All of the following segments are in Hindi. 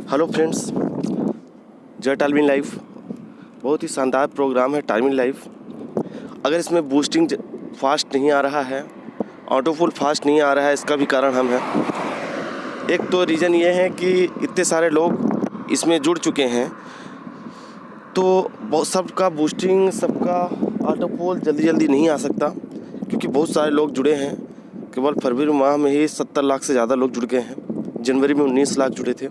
हेलो फ्रेंड्स, जय टालविन लाइफ। बहुत ही शानदार प्रोग्राम है टालविन लाइफ। अगर इसमें बूस्टिंग फास्ट नहीं आ रहा है, ऑटो फुल फास्ट नहीं आ रहा है, इसका भी कारण हम हैं। एक तो रीज़न ये है कि इतने सारे लोग इसमें जुड़ चुके हैं, तो बहुत सबका बूस्टिंग, सबका ऑटो फुल जल्दी जल्दी नहीं आ सकता, क्योंकि बहुत सारे लोग जुड़े हैं। केवल फरवरी माह में ही 70 लाख से ज़्यादा लोग जुड़ गए हैं। जनवरी में 19 लाख जुड़े थे।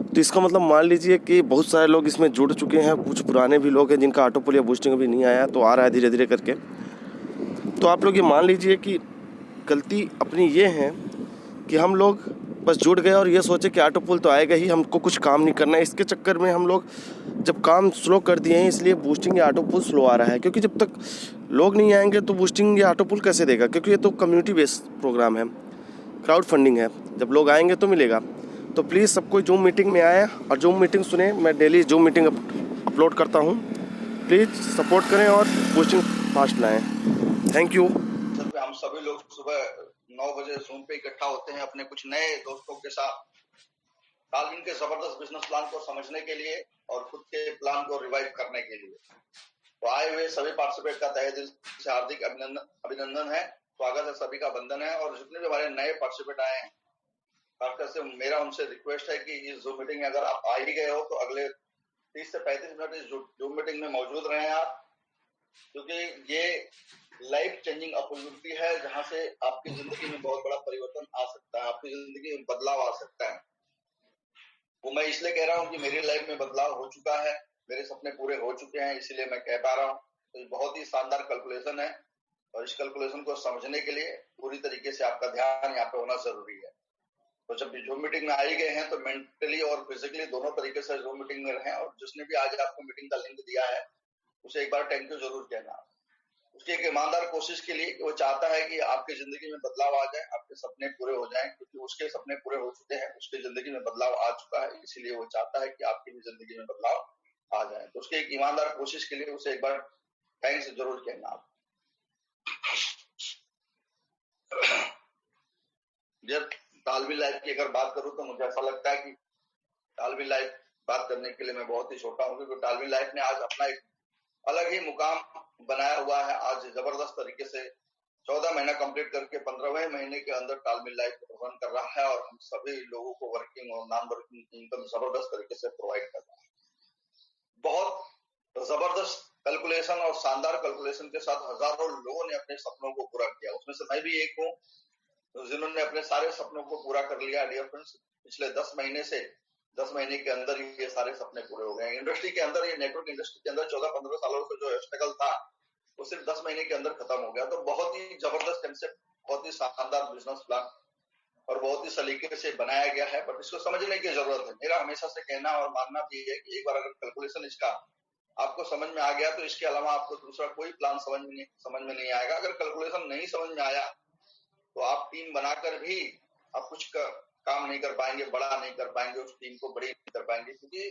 तो इसका मतलब मान लीजिए कि बहुत सारे लोग इसमें जुड़ चुके हैं। कुछ पुराने भी लोग हैं जिनका ऑटो पुल या बूस्टिंग अभी नहीं आया, तो आ रहा है धीरे धीरे करके। तो आप लोग ये मान लीजिए कि गलती अपनी ये है कि हम लोग बस जुड़ गए और ये सोचे कि ऑटो पुल तो आएगा ही, हमको कुछ काम नहीं करना है। इसके चक्कर में हम लोग जब काम स्लो कर दिए हैं, इसलिए बूस्टिंग या ऑटो पुल स्लो आ रहा है। क्योंकि जब तक लोग नहीं आएंगे तो बूस्टिंग या ऑटो पुल कैसे देगा? क्योंकि ये तो कम्युनिटी बेस्ड प्रोग्राम है, क्राउड फंडिंग है। जब लोग आएंगे तो मिलेगा। तो प्लीज़ सब कोई जूम मीटिंग में आए और जूम मीटिंग सुने। मैं डेली जूम मीटिंग अपलोड करता हूँ। प्लीज़ सपोर्ट करें और बूस्टिंग फास्ट लाएँ। Thank you. हम सभी लोग सुबह 9 बजे जूम पे इकट्ठा होते हैं अपने कुछ नए दोस्तों के साथ, टालविन के जबरदस्त बिजनेस प्लान को समझने के लिए और खुद के प्लान को रिवाइव करने के लिए। तो आए हुए सभी पार्टिसिपेट का तहे दिल से हार्दिक अभिनंदन है, स्वागत है, सभी का वंदन है। और जितने भी हमारे नए पार्टिसिपेट आए हैं, खासकर से मेरा उनसे रिक्वेस्ट है कि इस जूम मीटिंग में अगर आप आ ही गए हो तो अगले 30 से 35 मिनट इस जूम मीटिंग में मौजूद रहें आप, क्योंकि ये लाइफ चेंजिंग अपॉर्चुनिटी है जहां से आपकी जिंदगी में बहुत बड़ा परिवर्तन आ सकता है, आपकी जिंदगी में बदलाव आ सकता है। वो मैं इसलिए कह रहा हूँ कि मेरी लाइफ में बदलाव हो चुका है, मेरे सपने पूरे हो चुके हैं, इसीलिए मैं कह पा रहा हूँ। तो ये बहुत ही शानदार कैलकुलेशन है और इस कैलकुलेशन को समझने के लिए पूरी तरीके से आपका ध्यान यहाँ पे होना जरूरी है। तो जब भी जूम मीटिंग में आ ही गए हैं तो मेंटली और फिजिकली दोनों तरीके से जूम मीटिंग में रहें। और जिसने भी आज आपको मीटिंग का लिंक दिया है उसे एक बार थैंक यू जरूर कहना। उसकी एक ईमानदार कोशिश के लिए वो चाहता है कि आपकी जिंदगी में बदलाव आ जाए, आपके सपने पूरे हो जाएं, क्योंकि उसके सपने पूरे हो चुके हैं, उसकी जिंदगी में बदलाव आ चुका है, इसीलिए वो चाहता है कि आपकी भी जिंदगी में बदलाव आ जाए। तो उसकी एक ईमानदार कोशिश के लिए उसे एक बार थैंक्स जरूर कहना आप। जब टालविन लाइफ की अगर बात करूं तो मुझे ऐसा लगता है कि टालविन लाइफ बात करने के लिए मैं बहुत ही छोटा हूं, क्योंकि टालविन लाइफ ने आज अपना एक अलग ही मुकाम बनाया हुआ है। आज जबरदस्त तरीके से 14 महीना कंप्लीट करके 15वें महीने के अंदर टालविन लाइफ रन कर रहा है और हम सभी लोगों को वर्किंग और नॉन वर्किंग इनकम जबरदस्त तरीके से प्रोवाइड कर रहा है। बहुत जबरदस्त कैलकुलेशन और शानदार कैलकुलेशन के साथ हजारों लोगों ने अपने सपनों को पूरा किया। उसमें से मैं भी एक हूँ जिन्होंने अपने सारे सपनों को पूरा कर लिया। डियर फ्रेंड्स, पिछले 10 महीने के अंदर ये सारे सपने पूरे हो गए। इंडस्ट्री के अंदर, ये नेटवर्क इंडस्ट्री के अंदर 14-15 सालों से जो स्ट्रगल था वो सिर्फ 10 महीने के अंदर खत्म हो गया। तो बहुत ही जबरदस्त कंसेप्ट, बहुत ही शानदार बिजनेस प्लान और बहुत ही सलीके से बनाया गया है, बट इसको समझने की जरूरत है। मेरा हमेशा से कहना और मानना भी है कि एक बार अगर कैलकुलेशन इसका आपको समझ में आ गया तो इसके अलावा आपको दूसरा कोई प्लान समझ में नहीं आएगा। अगर कैलकुलेशन नहीं समझ में आया तो आप टीम बनाकर भी आप कुछ काम नहीं कर पाएंगे, बड़ा नहीं कर पाएंगे, उस टीम को बड़ी नहीं कर पाएंगे, क्योंकि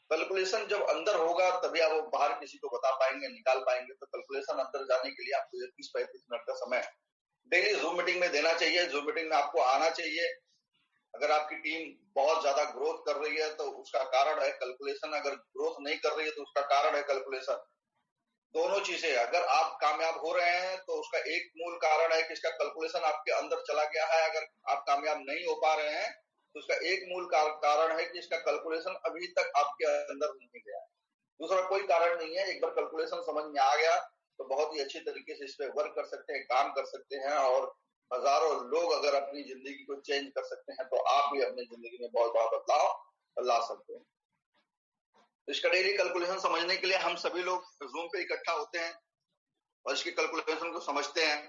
कैलकुलेशन जब अंदर होगा तभी आप वो बाहर किसी को बता पाएंगे, निकाल पाएंगे। तो कैलकुलेशन अंदर जाने के लिए आपको 30-35 मिनट का समय डेली जूम मीटिंग में देना चाहिए। जूम मीटिंग में आपको आना चाहिए। अगर आपकी टीम बहुत ज्यादा ग्रोथ कर रही है तो उसका कारण है कैलकुलेशन, अगर ग्रोथ नहीं कर रही है तो उसका कारण है कैलकुलेशन। दोनों चीजें, अगर आप कामयाब हो रहे हैं तो उसका एक मूल कारण है कि इसका कैलकुलेशन आपके अंदर चला गया है। अगर आप कामयाब नहीं हो पा रहे हैं तो उसका एक मूल कारण है कि इसका कैलकुलेशन अभी तक आपके अंदर नहीं गया है। दूसरा कोई कारण नहीं है। एक बार कैलकुलेशन समझ में आ गया तो बहुत ही अच्छी तरीके से इस पे वर्क कर सकते हैं, काम कर सकते हैं और हजारों लोग अगर अपनी जिंदगी को चेंज कर सकते हैं तो आप भी अपनी जिंदगी में बहुत बड़ा बदलाव ला सकते हैं। इसका डेली कैलकुलेशन समझने के लिए हम सभी लोग जूम पे इकट्ठा होते हैं और इसके कैलकुलेशन को समझते हैं।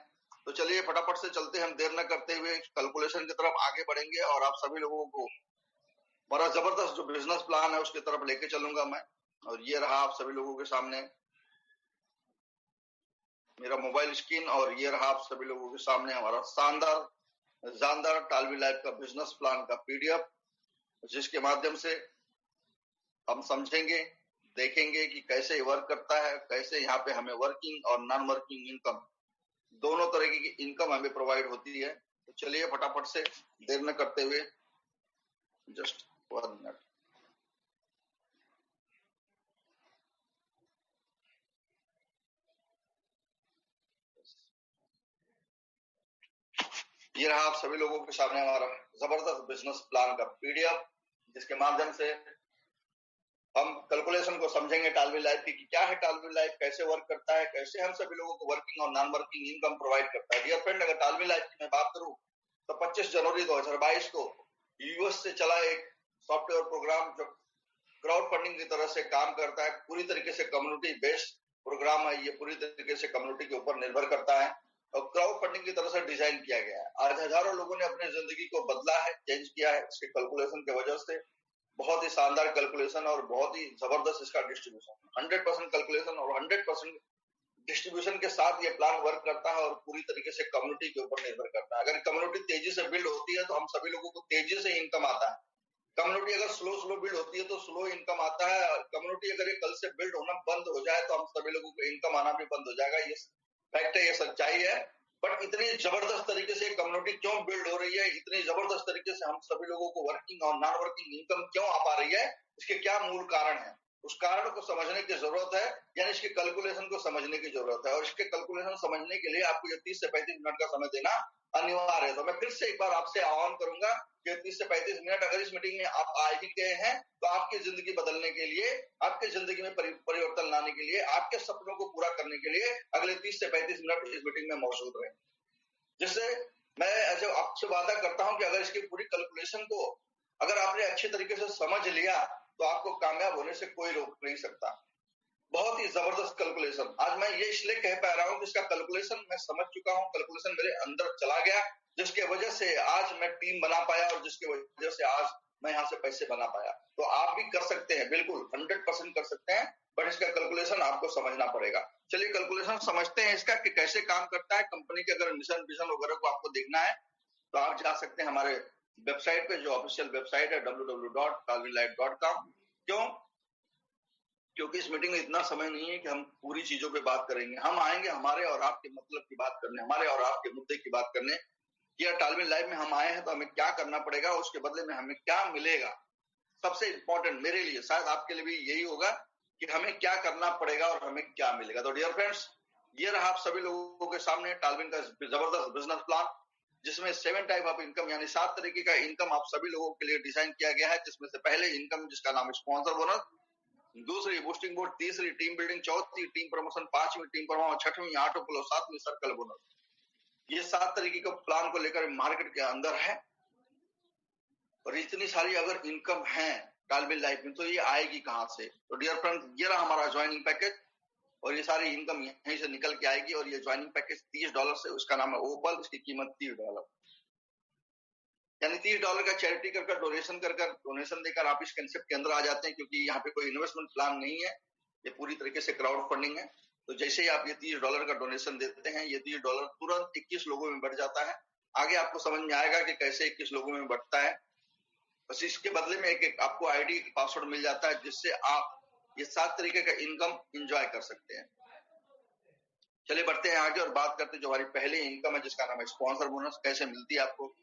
तो चलिए फटाफट से चलते हैं, हम देर न करते हुए कैलकुलेशन की तरफ आगे बढ़ेंगे और आप सभी लोगों को बड़ा जबरदस्त जो बिजनेस प्लान है उसकी तरफ लेके चलूंगा मैं। और ये रहा आप सभी लोगों के सामने मेरा मोबाइल स्क्रीन और ये रहा आप सभी लोगों के सामने हमारा शानदार टालविन लाइफ का बिजनेस प्लान का पीडीएफ, जिसके माध्यम से हम समझेंगे, देखेंगे कि कैसे वर्क करता है, कैसे यहाँ पे हमें वर्किंग और नॉन वर्किंग इनकम दोनों तरह की इनकम हमें प्रोवाइड होती है। तो चलिए फटाफट से देर न करते हुए जस्ट 1 मिनट ये रहा आप सभी लोगों के सामने हमारा जबरदस्त बिजनेस प्लान का पीडीएफ, जिसके माध्यम से हम कैलकुलेशन को समझेंगे टालविल लाइफ की, क्या है टालविल लाइफ, कैसे वर्क करता है, कैसे हम सभी लोगों को वर्किंग और नॉन वर्किंग इनकम प्रोवाइड करता है। डियर फ्रेंड, अगर टालविल लाइफ की मैं बात करूं तो 25 जनवरी 2022 को यूएस से चला एक सॉफ्टवेयर प्रोग्राम जो क्राउड फंडिंग की तरह से काम करता है, पूरी तरीके से कम्युनिटी बेस्ड प्रोग्राम है। ये पूरी तरीके से कम्युनिटी के ऊपर निर्भर करता है और क्राउड फंडिंग की तरह से डिजाइन किया गया है। आज हजारों लोगों ने अपनी जिंदगी को बदला है, चेंज किया है इसके कैलकुलेशन की वजह से। बहुत ही शानदार कैलकुलेशन और बहुत ही जबरदस्त इसका डिस्ट्रीब्यूशन, 100% कैलकुलेशन और 100% डिस्ट्रीब्यूशन के साथ ये प्लान वर्क करता है और पूरी तरीके से कम्युनिटी के ऊपर निर्भर करता है। अगर कम्युनिटी तेजी से बिल्ड होती है तो हम सभी लोगों को तेजी से इनकम आता है। कम्युनिटी अगर स्लो बिल्ड होती है तो स्लो इनकम आता है। कम्युनिटी अगर ये कल से बिल्ड होना बंद हो जाए तो हम सभी लोगों को इनकम आना भी बंद हो जाएगा। ये फैक्ट है, ये सच्चाई है। बट इतनी जबरदस्त तरीके से कम्युनिटी क्यों बिल्ड हो रही है, इतनी जबरदस्त तरीके से हम सभी लोगों को वर्किंग और नॉन वर्किंग इनकम क्यों आ पा रही है, इसके क्या मूल कारण है, उस कारण को समझने की जरूरत है, यानी इसके कैलकुलेशन को समझने की जरूरत है। और इसके कैलकुलेशन समझने के लिए आपको ये 30 से 35 मिनट का समय देना अनिवार्य है। तो मैं फिर से एक बार आपसे आह्वान करूंगा कि 30 से 35 मिनट अगर इस मीटिंग में आप आ ही गए हैं तो आपकी जिंदगी बदलने के लिए, आपकी जिंदगी में परिवर्तन लाने के लिए, आपके सपनों को पूरा करने के लिए अगले 30 से 35 मिनट इस मीटिंग में मौजूद रहे। जिससे मैं ऐसे आपसे वादा करता हूं कि अगर इसकी पूरी कैलकुलेशन को अगर आपने अच्छे तरीके से समझ लिया तो आपको कामयाब होने से कोई रोक नहीं सकता। बहुत ही जबरदस्त कैलकुलेशन। आज मैं ये इसलिए कह पा रहा हूं कि इसका कैलकुलेशन मैं समझ चुका हूं, कैलकुलेशन मेरे अंदर चला गया, जिसके वजह से आज मैं टीम बना पाया और जिसकी वजह से आज मैं यहाँ से पैसे बना पाया। तो आप भी कर सकते हैं, बिल्कुल 100% कर सकते हैं, बट इसका कैलकुलेशन आपको समझना पड़ेगा। चलिए कैलकुलेशन समझते हैं इसका कि कैसे काम करता है। कंपनी के अगर मिशन विजन वगैरह को आपको देखना है तो आप जा सकते हैं हमारे वेबसाइट पे, जो ऑफिशियल वेबसाइट है www.talvinlife.com। क्यों? क्योंकि इस मीटिंग में इतना समय नहीं है कि हम पूरी चीजों पे बात करेंगे। हम आएंगे हमारे और आपके मतलब की बात करने, हमारे और आपके मुद्दे की बात करने कि टालविल लाइफ में हम आए हैं तो हमें क्या करना पड़ेगा, उसके बदले में हमें क्या मिलेगा। सबसे इंपॉर्टेंट मेरे लिए, शायद आपके लिए भी यही होगा कि हमें क्या करना पड़ेगा और हमें क्या मिलेगा। तो डियर फ्रेंड्स, ये रहा आप सभी लोगों के सामने टालविन का जबरदस्त बिजनेस प्लान, जिसमें 7 टाइप ऑफ इनकम यानी 7 तरीके का इनकम आप सभी लोगों के लिए डिजाइन किया गया है। जिसमें से पहले इनकम जिसका नाम है स्पॉन्सर बोनस, दूसरी बूस्टिंग बोर्ड, तीसरी टीम बिल्डिंग, चौथी टीम प्रमोशन, पांचवी टीम प्रमोशन, छठवीं आठवीं पुल, सातवीं सर्कल बोनस। ये 7 तरीके का प्लान को लेकर मार्केट के अंदर है। और इतनी सारी अगर इनकम है टालविल लाइफ में तो ये आएगी कहां से? तो डियर फ्रेंड्स, ये रहा हमारा ज्वाइनिंग पैकेज और ये सारी इनकम यहीं से निकल के आएगी। और ये ज्वाइनिंग पैकेज $30 से, उसका नाम है ओपल, इसकी कीमत $30, यानी $30 का चैरिटी कर डोनेशन देकर आप इस कंसेप्ट के अंदर आ जाते हैं। क्योंकि यहाँ पे कोई इन्वेस्टमेंट प्लान नहीं है, ये पूरी तरीके से क्राउड फंडिंग है। तो जैसे ही आप ये $30 का डोनेशन देते हैं, ये $30 तुरंत 21 लोगों में बढ़ जाता है। आगे आपको समझ में आएगा कि कैसे 21 लोगों में बढ़ता है। बस इसके बदले में एक आपको आईडी पासवर्ड मिल जाता है, जिससे आप ये 7 तरीके का इनकम एंजॉय कर सकते हैं। चलिए बढ़ते हैं आगे और बात करते हैं जो हमारी पहली इनकम है, जिसका नाम है स्पॉन्सर बोनस। कैसे मिलती है आपको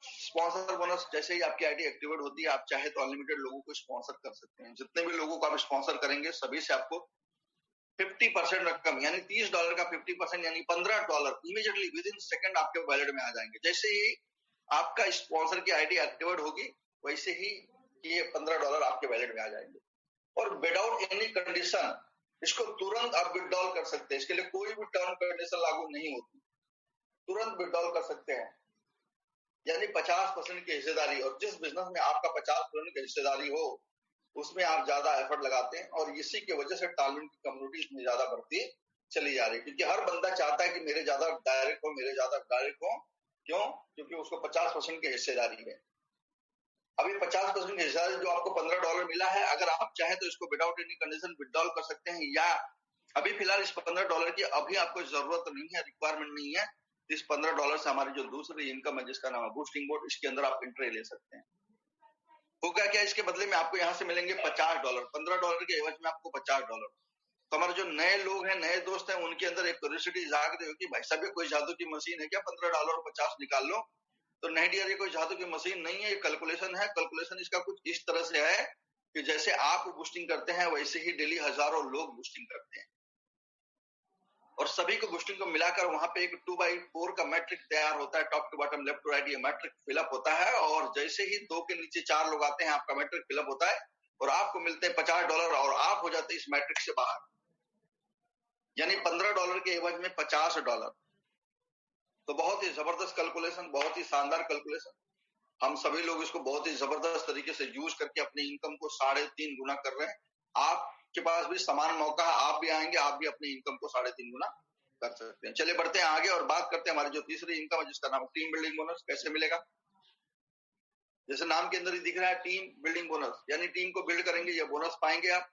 स्पॉन्सर बोनस? जैसे ही आपकी आईडी एक्टिवेट होती है, आप चाहे तो अनलिमिटेड लोगों को स्पॉन्सर कर सकते हैं। जितने भी लोगों को आप स्पॉन्सर करेंगे, सभी से आपको 50% रकम यानी $30 का 50% यानी $15 इमीडिएटली विद इन सेकंड आपके वॉलेट में आ जाएंगे। जैसे ही आपका स्पॉन्सर की आईडी एक्टिवेट होगी, वैसे ही ये $15 आपके वॉलेट में आ जाएंगे। और विदाउट एनी कंडीशन इसको तुरंत आप विड्रॉल कर सकते हैं। इसके लिए कोई भी टर्म कंडीशन लागू नहीं होती, तुरंत विड्रॉल कर सकते हैं। यानी 50% की हिस्सेदारी, और जिस बिजनेस में आपका 50% की हिस्सेदारी हो उसमें आप ज्यादा एफर्ट लगाते हैं। और इसी की वजह से टालविन की कम्युनिटी इतनी ज्यादा बढ़ती चली जा रही है, क्योंकि हर बंदा चाहता है कि मेरे ज्यादा डायरेक्ट हो, मेरे ज्यादा डायरेक्ट हो। क्यों? क्योंकि उसको 50% की हिस्सेदारी है। अभी 50% की हिस्सेदारी जो आपको $15 मिला है, अगर आप चाहें तो इसको विदाउट एनी कंडीशन विड्रॉल कर सकते हैं। या अभी फिलहाल इस $15 की अभी आपको जरूरत नहीं है, रिक्वायरमेंट नहीं है। इस $15 से हमारी जो दूसरी इनकम है, जिसका नाम है बूस्टिंग बोर्ड, इसके अंदर आप एंट्री ले सकते हैं। होगा क्या? इसके बदले में आपको यहाँ से मिलेंगे $50, $15 के एवज में आपको $50। तो हमारे जो नए लोग हैं, नए दोस्त हैं, उनके अंदर एक क्यूरियोसिटी जाग रही हो कि भाई साहब ये कोई जादू की मशीन है क्या, $15 और 50 निकाल लो? तो नहीं डियर, ये कोई जादू की मशीन नहीं है, ये कैलकुलेशन है। कैलकुलेशन इसका कुछ इस तरह से है कि जैसे आप बूस्टिंग करते हैं, वैसे ही डेली हजारों लोग बूस्टिंग करते हैं। और सभी को बूस्टिंग को मिलाकर वहां पे एक 2x4 का मैट्रिक तैयार होता है, top to bottom left to right ये मैट्रिक फिलअप होता है। और जैसे ही 2 के नीचे 4 लोग आते हैं आपका मैट्रिक फिलअप होता है और आपको मिलते हैं $50 और आप हो जाते हैं इस मैट्रिक से बाहर, यानी $15 के एवज में $50। तो बहुत ही जबरदस्त कैलकुलेशन, बहुत ही शानदार कैलकुलेशन। हम सभी लोग इसको बहुत ही जबरदस्त तरीके से यूज करके अपनी इनकम को 3.5 गुना कर रहे हैं। आपके पास भी समान मौका है, आप भी आएंगे, आप भी अपनी इनकम को 3.5 गुना कर सकते हैं। चलिए बढ़ते हैं आगे और बात करते हैं हमारी जो तीसरी इनकम है जिसका नाम है टीम बिल्डिंग बोनस। कैसे मिलेगा? जैसे नाम के अंदर ही दिख रहा है टीम बिल्डिंग बोनस, यानी टीम को बिल्ड करेंगे, ये बोनस पाएंगे आप।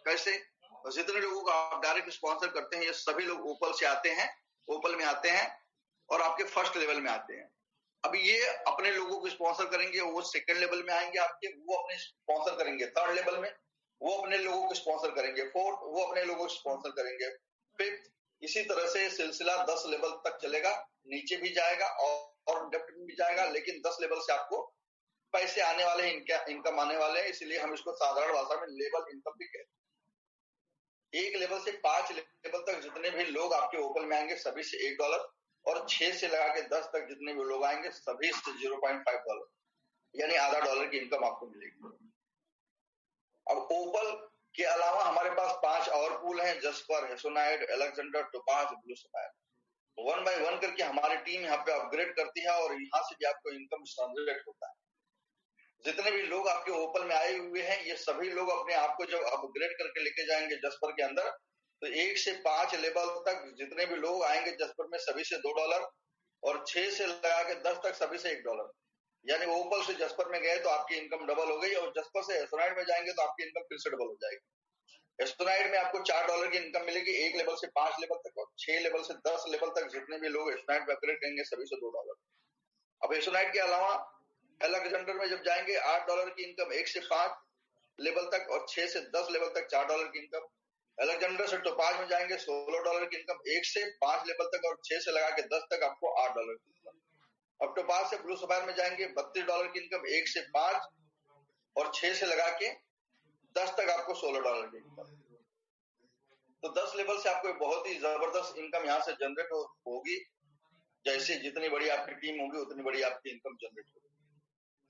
कैसे? और जितने लोगों को आप डायरेक्ट स्पॉन्सर करते हैं ये सभी लोग ओपल से आते हैं, ओपल में आते हैं और आपके फर्स्ट लेवल में आते हैं। अब ये अपने लोगों को स्पॉन्सर करेंगे, वो सेकंड लेवल में आएंगे आपके, वो अपने स्पॉन्सर करेंगे थर्ड लेवल में, वो अपने लोगों को स्पॉन्सर करेंगे फोर्थ, वो अपने लोगों को स्पॉन्सर करेंगे फिफ्थ। इसी तरह से सिलसिला 10 लेवल तक चलेगा, नीचे भी जाएगा और डेप्थ में भी जाएगा, लेकिन 10 लेवल से आपको पैसे आने वाले हैं, इनकम आने वाले हैं, इसलिए हम इसको साधारण भाषा में लेवल इनकम भी कहते हैं। 1 लेवल से 5 लेवल तक जितने भी लोग आपके ओपन में आएंगे सभी से $1 और 6 से लगा के 10 तक जितने भी लोग आएंगे सभी से $0.5, यानी आधा डॉलर की इनकम आपको मिलेगी। अब ओपल के अलावा हमारे पास 5 और पूल हैं, jasper, hessonite, Alexander, topaz, blue sapphire. 1 by 1 करके हमारी टीम यहाँ पे अपग्रेड करती है और यहाँ से भी आपको इनकम जनरेट होता है। जितने भी लोग आपके ओपन में आए हुए हैं ये सभी लोग अपने आप को जब अपग्रेड करके लेके जाएंगे जस्पर के अंदर, तो 1 से 5 लेवल तक जितने भी लोग आएंगे जस्पर में सभी से $2 और 6 से लगा के 10 तक सभी से $1, यानी ओपल से जस्पर में गए तो आपकी इनकम डबल हो गई और जस्पर से एस्ट्रोनाइट में जाएंगे तो आपकी इनकम फिर से डबल हो जाएगी। एस्ट्रोनाइट में आपको $4 की इनकम मिलेगी 1 लेवल से 5 लेवल तक, और 6 लेवल से 10 लेवल तक जितने भी लोग एस्ट्रोनाइट में अपग्रेड करेंगे सभी से $2। अब एस्ट्रोनाइट के अलावा अलेक्जेंडर में जब जाएंगे $8 की इनकम 1 से 5 लेवल तक और 6 से 10 लेवल तक $4 की इनकम। अलेक्जेंडर से टोपाज में जाएंगे $16 की इनकम 1 से 5 लेवल तक और 6 से लगा के 10 तक आपको $8 की इनकम। अब टोपाज से ब्लू सफायर में जाएंगे $32 की इनकम 1 से 5 और 6 से लगा के 10 तक आपको $16 की इनकम। तो 10 लेवल से आपको बहुत ही जबरदस्त इनकम यहाँ से जनरेट होगी। जैसे जितनी बड़ी आपकी टीम होगी उतनी बड़ी आपकी इनकम जनरेट होगी।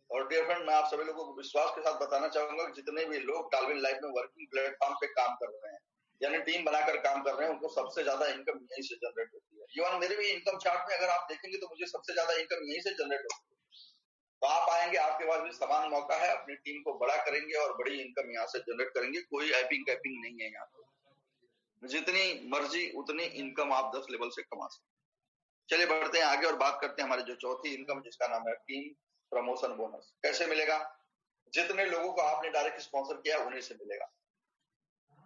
और डियर फ्रेंड, मैं आप सभी लोगों को विश्वास के साथ बताना चाहूंगा कि जितने भी लोग टालविन लाइफ में वर्किंग प्लेटफॉर्म पे काम कर रहे हैं, यानी टीम बनाकर काम कर रहे हैं, उनको सबसे ज्यादा इनकम यहीं से जनरेट होती है। इवन मेरे भी इनकम चार्ट में अगर आप देखेंगे तो मुझे सबसे ज्यादा इनकम यहीं से जनरेट होती है। तो आप आएंगे, आपके पास भी समान मौका है, अपनी टीम को बड़ा करेंगे और बड़ी इनकम यहाँ से जनरेट करेंगे। कोई ऐपिंग कैपिंग नहीं है यहाँ पे, जितनी मर्जी उतनी इनकम आप 10 लेवल से कमा सकते हैं। चलिए बढ़ते हैं आगे और बात करते हैं हमारी जो चौथी इनकम जिसका नाम है टीम प्रमोशन बोनस। कैसे मिलेगा? जितने लोगों को आपने डायरेक्ट स्पॉन्सर किया उन्हीं से मिलेगा।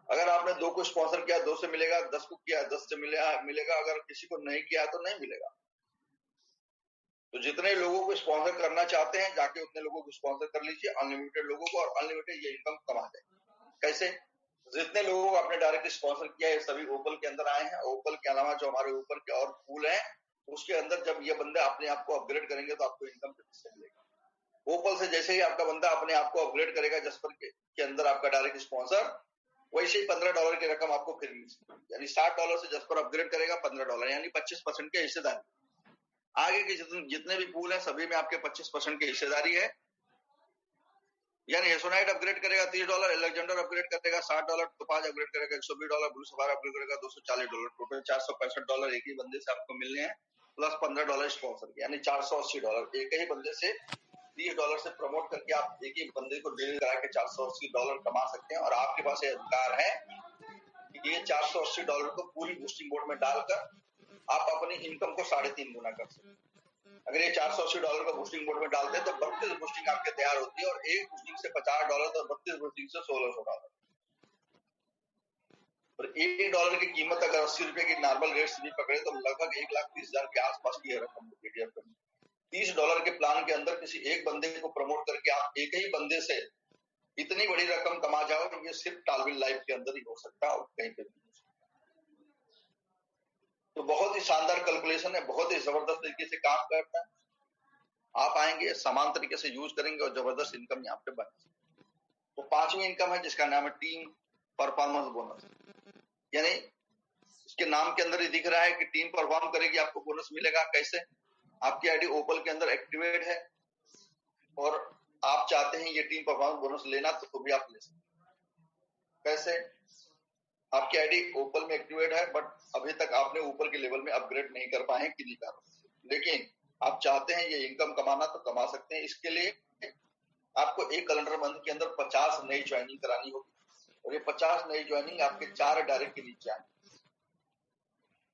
अगर आपने 2 को स्पॉन्सर किया 2 से मिलेगा, 10 को किया 10 से मिलेगा, अगर किसी को नहीं किया तो नहीं मिलेगा। तो जितने लोगों को स्पॉन्सर करना चाहते हैं जाके उतने लोगों को स्पॉन्सर कर लीजिए, अनलिमिटेड लोगों को, और अनलिमिटेड ये इनकम कमा जाए। कैसे? जितने लोगों को आपने डायरेक्ट स्पॉन्सर किया ये सभी ओपल के अंदर आए हैं। ओपल के अलावा जो हमारे ऊपर के और पूल है उसके अंदर जब ये बंदे अपने आप को अपग्रेड करेंगे तो आपको इनकम किससे मिलेगी? ओपल से जैसे ही आपका बंदा अपने आप को अपग्रेड करेगा जस्पर के अंदर आपका डायरेक्ट स्पॉन्सर, वैसे ही $15 की रकम आपको फिर मिलेगी, यानी $60 से जस्पर अपग्रेड करेगा $15, यानी 25% की हिस्सेदारी। आगे के जितने भी पूल है सभी में आपके 25% की हिस्सेदारी है। यानी हेसोनाइट अपग्रेड करेगा $30, अलेक्जेंडर अपग्रेड करेगा $60, टोपाज अपग्रेड करेगा $120, ब्लू सफायर अपग्रेड करेगा $240, टोटल $465 एक ही बंदे से आपको मिलने हैं, प्लस $15 स्पॉन्सर, यानी $480। एक ही बंदे से $30 से प्रमोट करके आप एक ही बंदे को डील करा के $480 कमा सकते हैं। और आपके पास ये अधिकार है कि ये $480 को पूरी बूस्टिंग बोर्ड में डालकर आप अपनी इनकम को 3.5 गुना कर सकते हैं। अगर ये $480 का बूस्टिंग बोर्ड में डालते हैं तो 32 बूस्टिंग आपके तैयार होती है, और एक बूस्टिंग से $50 तो 32 बूस्टिंग से $1600। और $1 की कीमत अगर ₹80 की नॉर्मल रेट से भी पकड़े तो लगभग 1,30,000 के आसपास की रकम होगी। $30 के प्लान के अंदर किसी एक बंदे को प्रमोट करके आप एक ही बंदे से इतनी बड़ी रकम कमा जाओ, ये सिर्फ टालविन लाइफ के अंदर ही हो सकता है और कहीं पे भी। तो बहुत ही शानदार कैलकुलेशन है, बहुत ही जबरदस्त तरीके से काम करता है। आप आएंगे, समान तरीके से यूज करेंगे और जबरदस्त इनकम यहाँ पे बने। तो 5वीं इनकम है जिसका नाम है टीम परफॉर्मेंस बोनस, यानी इसके नाम के अंदर ही दिख रहा है कि टीम परफॉर्म करेगी, आपको बोनस मिलेगा। कैसे? आपकी आईडी ओपल के अंदर एक्टिवेट है और आप चाहते हैं ये टीम परफॉर्मेंस बोनस लेना, तो भी आप ले सकते हैं। कैसे? आपकी आईडी ओपल में एक्टिवेट है, बट अभी तक आपने ऊपर के लेवल में अपग्रेड नहीं कर पाए हैं किन्हीं कारणों से, लेकिन आप चाहते हैं ये इनकम कमाना, तो कमा सकते हैं। इसके लिए आपको एक कैलेंडर मंथ के अंदर 50 नई ज्वाइनिंग करानी होगी और ये 50 नई ज्वाइनिंग आपके 4 डायरेक्ट के नीचे आएंगे।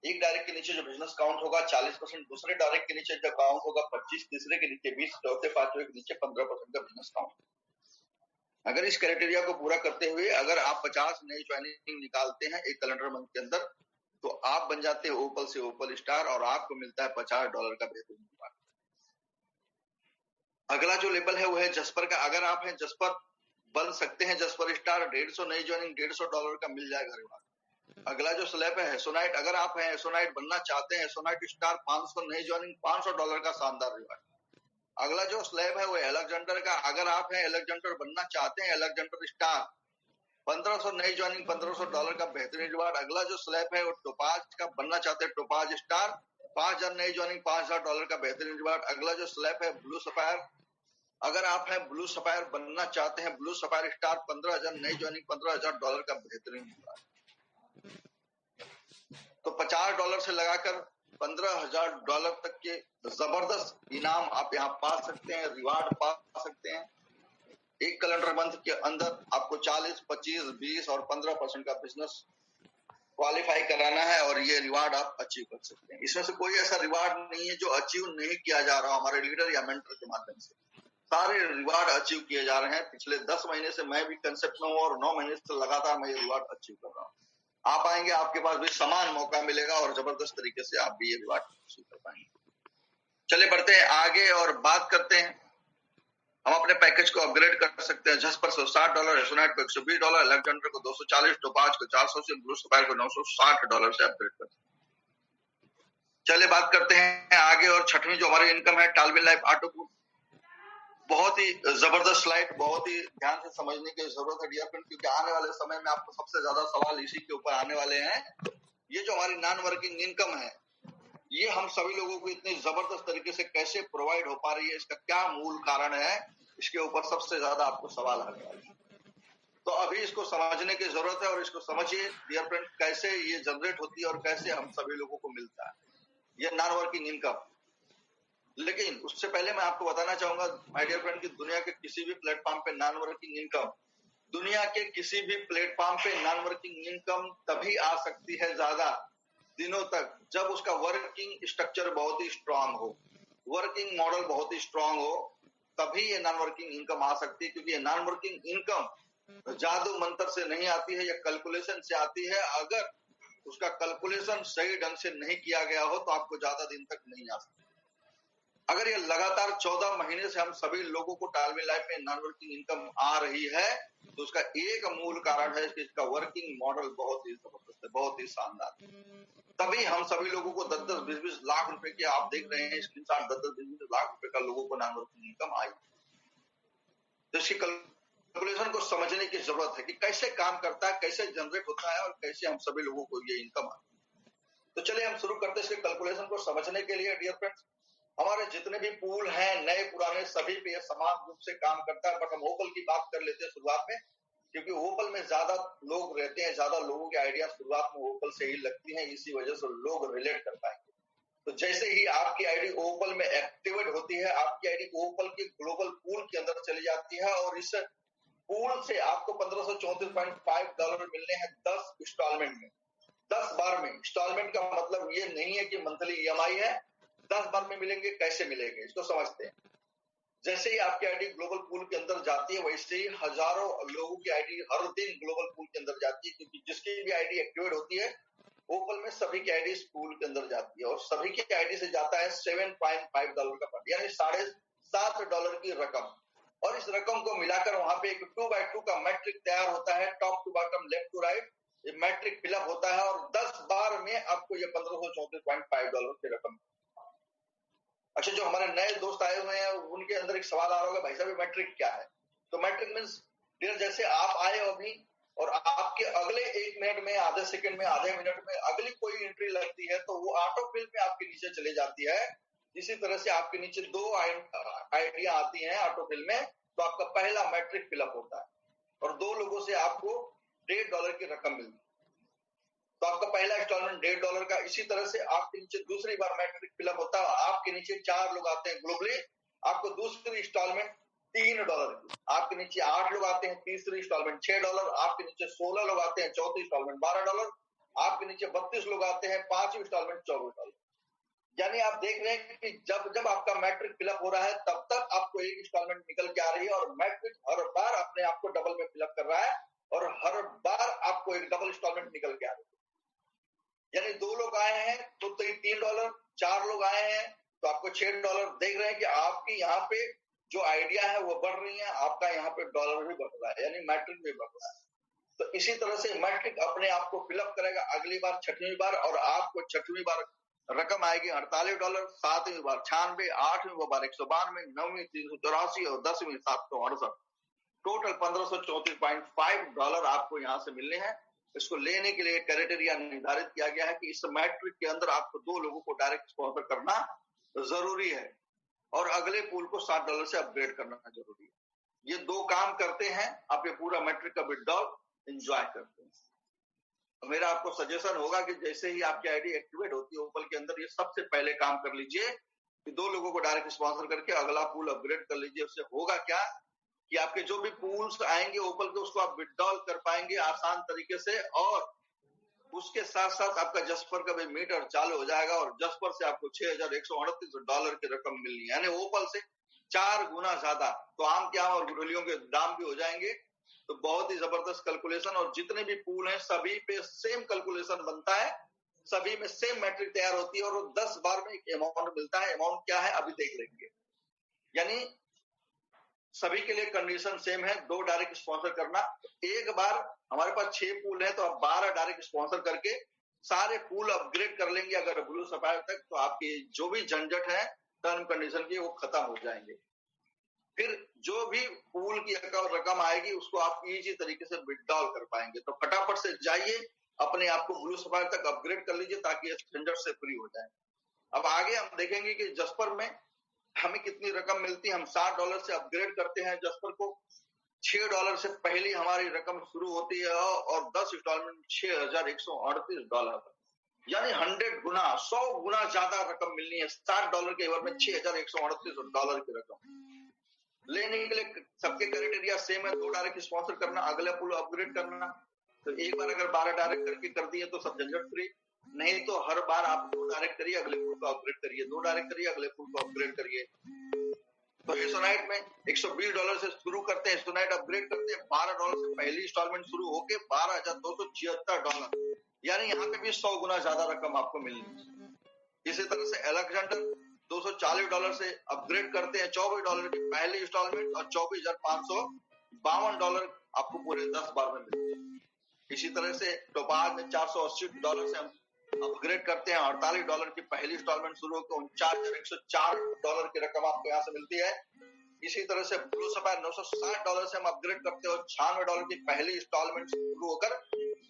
एक डायरेक्ट के नीचे जो बिजनेस काउंट होगा 40%, दूसरे डायरेक्ट के नीचे जो काउंट होगा 25%, तीसरे के नीचे 20%, चौथे पांचवें के नीचे 15% का बिजनेस काउंट। अगर इस क्राइटेरिया को पूरा करते हुए अगर आप 50 नई ज्वाइनिंग निकालते हैं एक कैलेंडर मंथ के अंदर, तो आप बन जाते हैं ओपल से ओपल स्टार और आपको मिलता है $50 का बेहतरीन रिवार्ड। अगला जो लेवल है वो है जस्पर का। अगर आप हैं जस्पर, बन सकते हैं जस्पर स्टार, 150 नई ज्वाइनिंग $150 का मिल जाएगा रिवार्ड। अगला जो स्लैब है एसोनाइट, अगर आप हैं एसोनाइट बनना चाहते हैं, एसोनाइट स्टार 500 नई ज्वाइनिंग $500 का शानदार रिवार्ड। अगला जो स्लैब है वो अलेक्जेंडर का, अगर आप हैं अलेक्जेंडर बनना चाहते हैं, अलेक्जेंडर स्टार 1500 नई ज्वाइनिंग $1500 का बेहतरीन रिवार्ड। अगला जो स्लैब है वो टोपाज का, बनना चाहते हैं टोपाज स्टार 5000 नई ज्वाइनिंग $5000 का बेहतरीन रिवार्ड। अगला जो स्लैब है ब्लू सफायर, अगर आप हैं ब्लू सफायर बनना चाहते हैं, ब्लू सफायर स्टार 15000 नई ज्वाइनिंग $15000 का बेहतरीन रिवार्ड। तो $50 से लगाकर $15000 तक के जबरदस्त इनाम आप यहाँ पा सकते हैं, रिवार्ड पा सकते हैं। एक कैलेंडर मंथ के अंदर आपको 40, 25, 20 और 15% का बिजनेस क्वालिफाई कराना है और ये रिवार्ड आप अचीव कर सकते हैं। इसमें से कोई ऐसा रिवार्ड नहीं है जो अचीव नहीं किया जा रहा हमारे लीडर या मेंटर के माध्यम से। सारे रिवार्ड अचीव किए जा रहे हैं। पिछले 10 महीने से मैं भी कंसेप्ट में हूँ और 9 महीने से लगातार मैं ये रिवार्ड अचीव कर रहा हूँ। आप आएंगे, आपके पास भी समान मौका मिलेगा और जबरदस्त तरीके से आप भी ये रिवार्ड अचीव कर पाएंगे। चलिए बढ़ते हैं आगे और बात करते हैं। हम अपने पैकेज को अपग्रेड कर सकते हैं। जस्पर को $60, एसोनाइट को $120, अलेक्जेंडर को $240, टोपाज को $400 से, ब्लू सफायर को $960 से अपग्रेड कर सकते हैं। चलिए बात करते हैं आगे और छठवीं जो हमारी इनकम है टालविन लाइफ ऑटोपूल। बहुत ही जबरदस्त स्लाइड, बहुत ही ध्यान से समझने की जरूरत है डियर फ्रेंड, क्योंकि आने वाले समय में आपको सबसे ज्यादा सवाल इसी के ऊपर आने वाले हैं। ये जो हमारी नॉन वर्किंग इनकम है, ये हम सभी लोगों को इतनी जबरदस्त तरीके से कैसे प्रोवाइड हो पा रही है, इसका क्या मूल कारण है, इसके ऊपर सबसे ज्यादा आपको सवाल आने वाले हैं। तो अभी इसको समझने की जरूरत है और इसको समझिए डियर फ्रेंड, कैसे ये जनरेट होती है और कैसे हम सभी लोगों को मिलता है ये नॉन वर्किंग इनकम। लेकिन उससे पहले मैं आपको बताना चाहूंगा माय डियर फ्रेंड, कि दुनिया के किसी भी प्लेटफॉर्म पे नॉन वर्किंग इनकम, दुनिया के किसी भी प्लेटफॉर्म पे नॉन वर्किंग इनकम तभी आ सकती है ज्यादा दिनों तक जब उसका वर्किंग स्ट्रक्चर बहुत ही स्ट्रांग हो, वर्किंग मॉडल बहुत ही स्ट्रांग हो, तभी ये नॉन वर्किंग इनकम आ सकती है। क्योंकि ये नॉन वर्किंग इनकम जादू मंत्र से नहीं आती है या कैलकुलेशन से आती है। अगर उसका कैलकुलेशन सही ढंग से नहीं किया गया हो तो आपको ज्यादा दिन तक नहीं आ सकती। अगर ये लगातार 14 महीने से हम सभी लोगों को टालविन लाइफ में नॉन वर्किंग इनकम आ रही है, तो उसका एक मूल कारण है कि इसका वर्किंग मॉडल बहुत ही जबरदस्त है, बहुत ही शानदार। तभी हम सभी लोगों को 10-10, 20-20 लाख रुपए की, आप देख रहे हैं स्क्रीनशॉट, 10-10, 20-20 लाख रुपए का लोगों को नॉन वर्किंग इनकम आई। तो इसकी कैलकुलेशन को समझने की जरूरत है कि कैसे काम करता है, कैसे जनरेट होता है और कैसे हम सभी लोगों को ये इनकम आती है। तो चलिए हम शुरू करते हैं इसके कैलकुलेशन को समझने के लिए डियर फ्रेंड्स। हमारे जितने भी पूल हैं, नए पुराने, सभी पे ये समान रूप से काम करता है। बट हम ओपल की बात कर लेते हैं शुरुआत में, क्योंकि ओपल में ज्यादा लोग रहते हैं, ज्यादा लोगों की आइडिया शुरुआत में ओपल से ही लगती है, इसी वजह से लोग रिलेट कर पाएंगे। तो जैसे ही आपकी आईडी ओपल में एक्टिवेट होती है, आपकी आईडी ओपल के ग्लोबल पूल के अंदर चली जाती है और इस पूल से आपको $1534.5 मिलने हैं 10 इंस्टॉलमेंट में, 10 बार में। इंस्टॉलमेंट का मतलब ये नहीं है कि मंथली ईएमआई है, 10 बार में मिलेंगे। कैसे मिलेंगे इसको समझते हैं। जैसे ही आपकी आईडी ग्लोबल पूल के अंदर जाती है, वैसे ही हजारों लोगों की आईडी हर दिन ग्लोबल पूल के अंदर जाती है, क्योंकि जिसकी भी आईडी एक्टिवेट होती है ओपल में, सभी की आईडी पूल के अंदर जाती है और सभी की आईडी से जाता है $7.5 का फंड, यानी $7.5 की रकम। और इस रकम को मिलाकर वहां पे एक 2x2 का मैट्रिक तैयार होता है, top to bottom, left to right. ये मैट्रिक फिलअप होता है और 10 बार में आपको ये $1534.5 की रकम। अच्छा, जो हमारे नए दोस्त आए हुए हैं उनके अंदर एक सवाल आ रहा होगा, भाई साहब मैट्रिक क्या है? तो मैट्रिक मींस डियर, जैसे आप आए हो अभी और आपके अगले 1 मिनट में, आधे सेकंड में, आधे मिनट में अगली कोई एंट्री लगती है तो वो ऑटो फिल में आपके नीचे चली जाती है। इसी तरह से आपके नीचे 2 आइडिया आती हैं ऑटो फिल में, तो आपका पहला मैट्रिक फिलअप होता है और 2 लोगों से आपको $1.5 की रकम मिलती है। तो आपका पहला इंस्टॉलमेंट $1.5 का। इसी तरह से आपके नीचे दूसरी बार मैट्रिक फिलअप होता है, आपके नीचे 4 लोग आते हैं ग्लोबली, आपको दूसरी इंस्टॉलमेंट $3 की। आपके नीचे 8 लोग आते हैं, तीसरी इंस्टॉलमेंट $6। आपके नीचे 16 लोग आते हैं, चौथी इंस्टॉलमेंट $12। आपके नीचे 32 लोग आते हैं, पांचवी इंस्टॉलमेंट $24। यानी आप देख रहे हैं कि जब जब आपका मैट्रिक फिलअप हो रहा है तब तक आपको एक इंस्टॉलमेंट निकल के आ रही है और मैट्रिक हर बार अपने आप को डबल में फिलअप कर रहा है और हर बार आपको एक डबल इंस्टॉलमेंट निकल के आ रही है। यानी 2 लोग आए हैं तो $3, 4 लोग आए हैं तो आपको $6। देख रहे हैं कि आपकी यहाँ पे जो आइडिया है वो बढ़ रही है, आपका यहाँ पे डॉलर भी बढ़ रहा है, यानी मैट्रिक भी बढ़ रहा है। तो इसी तरह से मैट्रिक अपने आप को फिलअप करेगा अगली बार, 6वीं बार, और आपको 6वीं बार रकम आएगी $48, 7वीं बार 96, 8वीं बार 192, 9वीं 384 और 10वीं 768। टोटल $1534.5 आपको यहाँ से मिलने हैं। इसको लेने के लिए क्राइटेरिया निर्धारित किया गया है कि इस मैट्रिक के अंदर आपको 2 लोगों को डायरेक्ट स्पॉन्सर करना जरूरी है और अगले पूल को $60 से अपग्रेड करना जरूरी है। ये 2 काम करते हैं, आप ये पूरा मैट्रिक का विड्रॉल एंजॉय करते हैं। तो मेरा आपको सजेशन होगा कि जैसे ही आपकी आईडी एक्टिवेट होती है ओपल के अंदर, ये सबसे पहले काम कर लीजिए कि 2 लोगों को डायरेक्ट स्पॉन्सर करके अगला पूल अपग्रेड कर लीजिए। उससे होगा क्या कि आपके जो भी पूल्स आएंगे ओपल के, उसको आप विड्रॉल कर पाएंगे आसान तरीके से, और उसके साथ साथ आपका जस्पर का भी मीटर चालू हो जाएगा और जस्पर से आपको $6,138 की रकम मिलनी है, यानी ओपल से 4 गुना ज्यादा। तो आम के आम और गुठलियों के दाम भी हो जाएंगे। तो बहुत ही जबरदस्त कैलकुलेशन, और जितने भी पूल हैं सभी पे सेम कैलकुलेशन बनता है, सभी में सेम मैट्रिक तैयार होती है और 10 बार में एक अमाउंट मिलता है। अमाउंट क्या है अभी देख लेंगे। यानी सभी के लिए कंडीशन सेम है, 2 डायरेक्ट स्पॉन्सर करना। एक बार हमारे पास 6 पूल है तो आप 12 डायरेक्ट स्पॉन्सर करके सारे पूल अपग्रेड कर लेंगे अगर ब्लू सफायर तक, तो आपकी जो भी झंझट है टर्म कंडीशन की वो खत्म हो जाएंगे। फिर जो भी पूल की रकम आएगी उसको आप इजी तरीके से विड्रॉल कर पाएंगे। तो फटाफट से जाइए, अपने आप को ब्लू सफायर तक अपग्रेड कर लीजिए ताकि इस झंझट से फ्री हो जाए। अब आगे हम देखेंगे कि जस्पर में हमें कितनी रकम मिलती है। हम $60 से अपग्रेड करते हैं जस्पर को, $6 से पहली हमारी रकम शुरू होती है और 10 इंस्टॉलमेंट $6,138, यानी 100 गुना, 100 गुना ज्यादा रकम मिलनी है। $60 के एवर में $6,138 की रकम लेने के लिए सबके क्राइटेरिया सेम है, 2 डायरेक्ट स्पॉन्सर करना, अगले पूल अपग्रेड करना। तो एक बार अगर 12 डायरेक्ट करके कर दिए तो सब झंझट फ्री, नहीं तो हर बार आप 2 डायरेक्ट करिए, अगले पूल को अपग्रेड करिए, 2 डायरेक्ट करिए, अगले पूल को अपग्रेड करिए। तो एसोनाइट में $120 से शुरू करते हैं, एसोनाइट अपग्रेड करते हैं, $12 से पहली इंस्टॉलमेंट शुरू होके $12,276, यानी यहाँ पे भी 100 गुना ज्यादा रकम आपको मिलनी है। इसी तरह से अलेक्जेंडर $240 से अपग्रेड करते हैं, $24 की पहली इंस्टॉलमेंट और $24,552 आपको पूरे 10 बार में मिलते हैं। इसी तरह से टोपाज में $480 से हम अपग्रेड करते हैं, $48 की पहली इंस्टॉलमेंट शुरू होकर $49,104 की रकम आपको यहाँ से मिलती है। इसी तरह से ब्लू सफायर $960 से हम अपग्रेड करते हैं और $96 की पहली इंस्टॉलमेंट शुरू होकर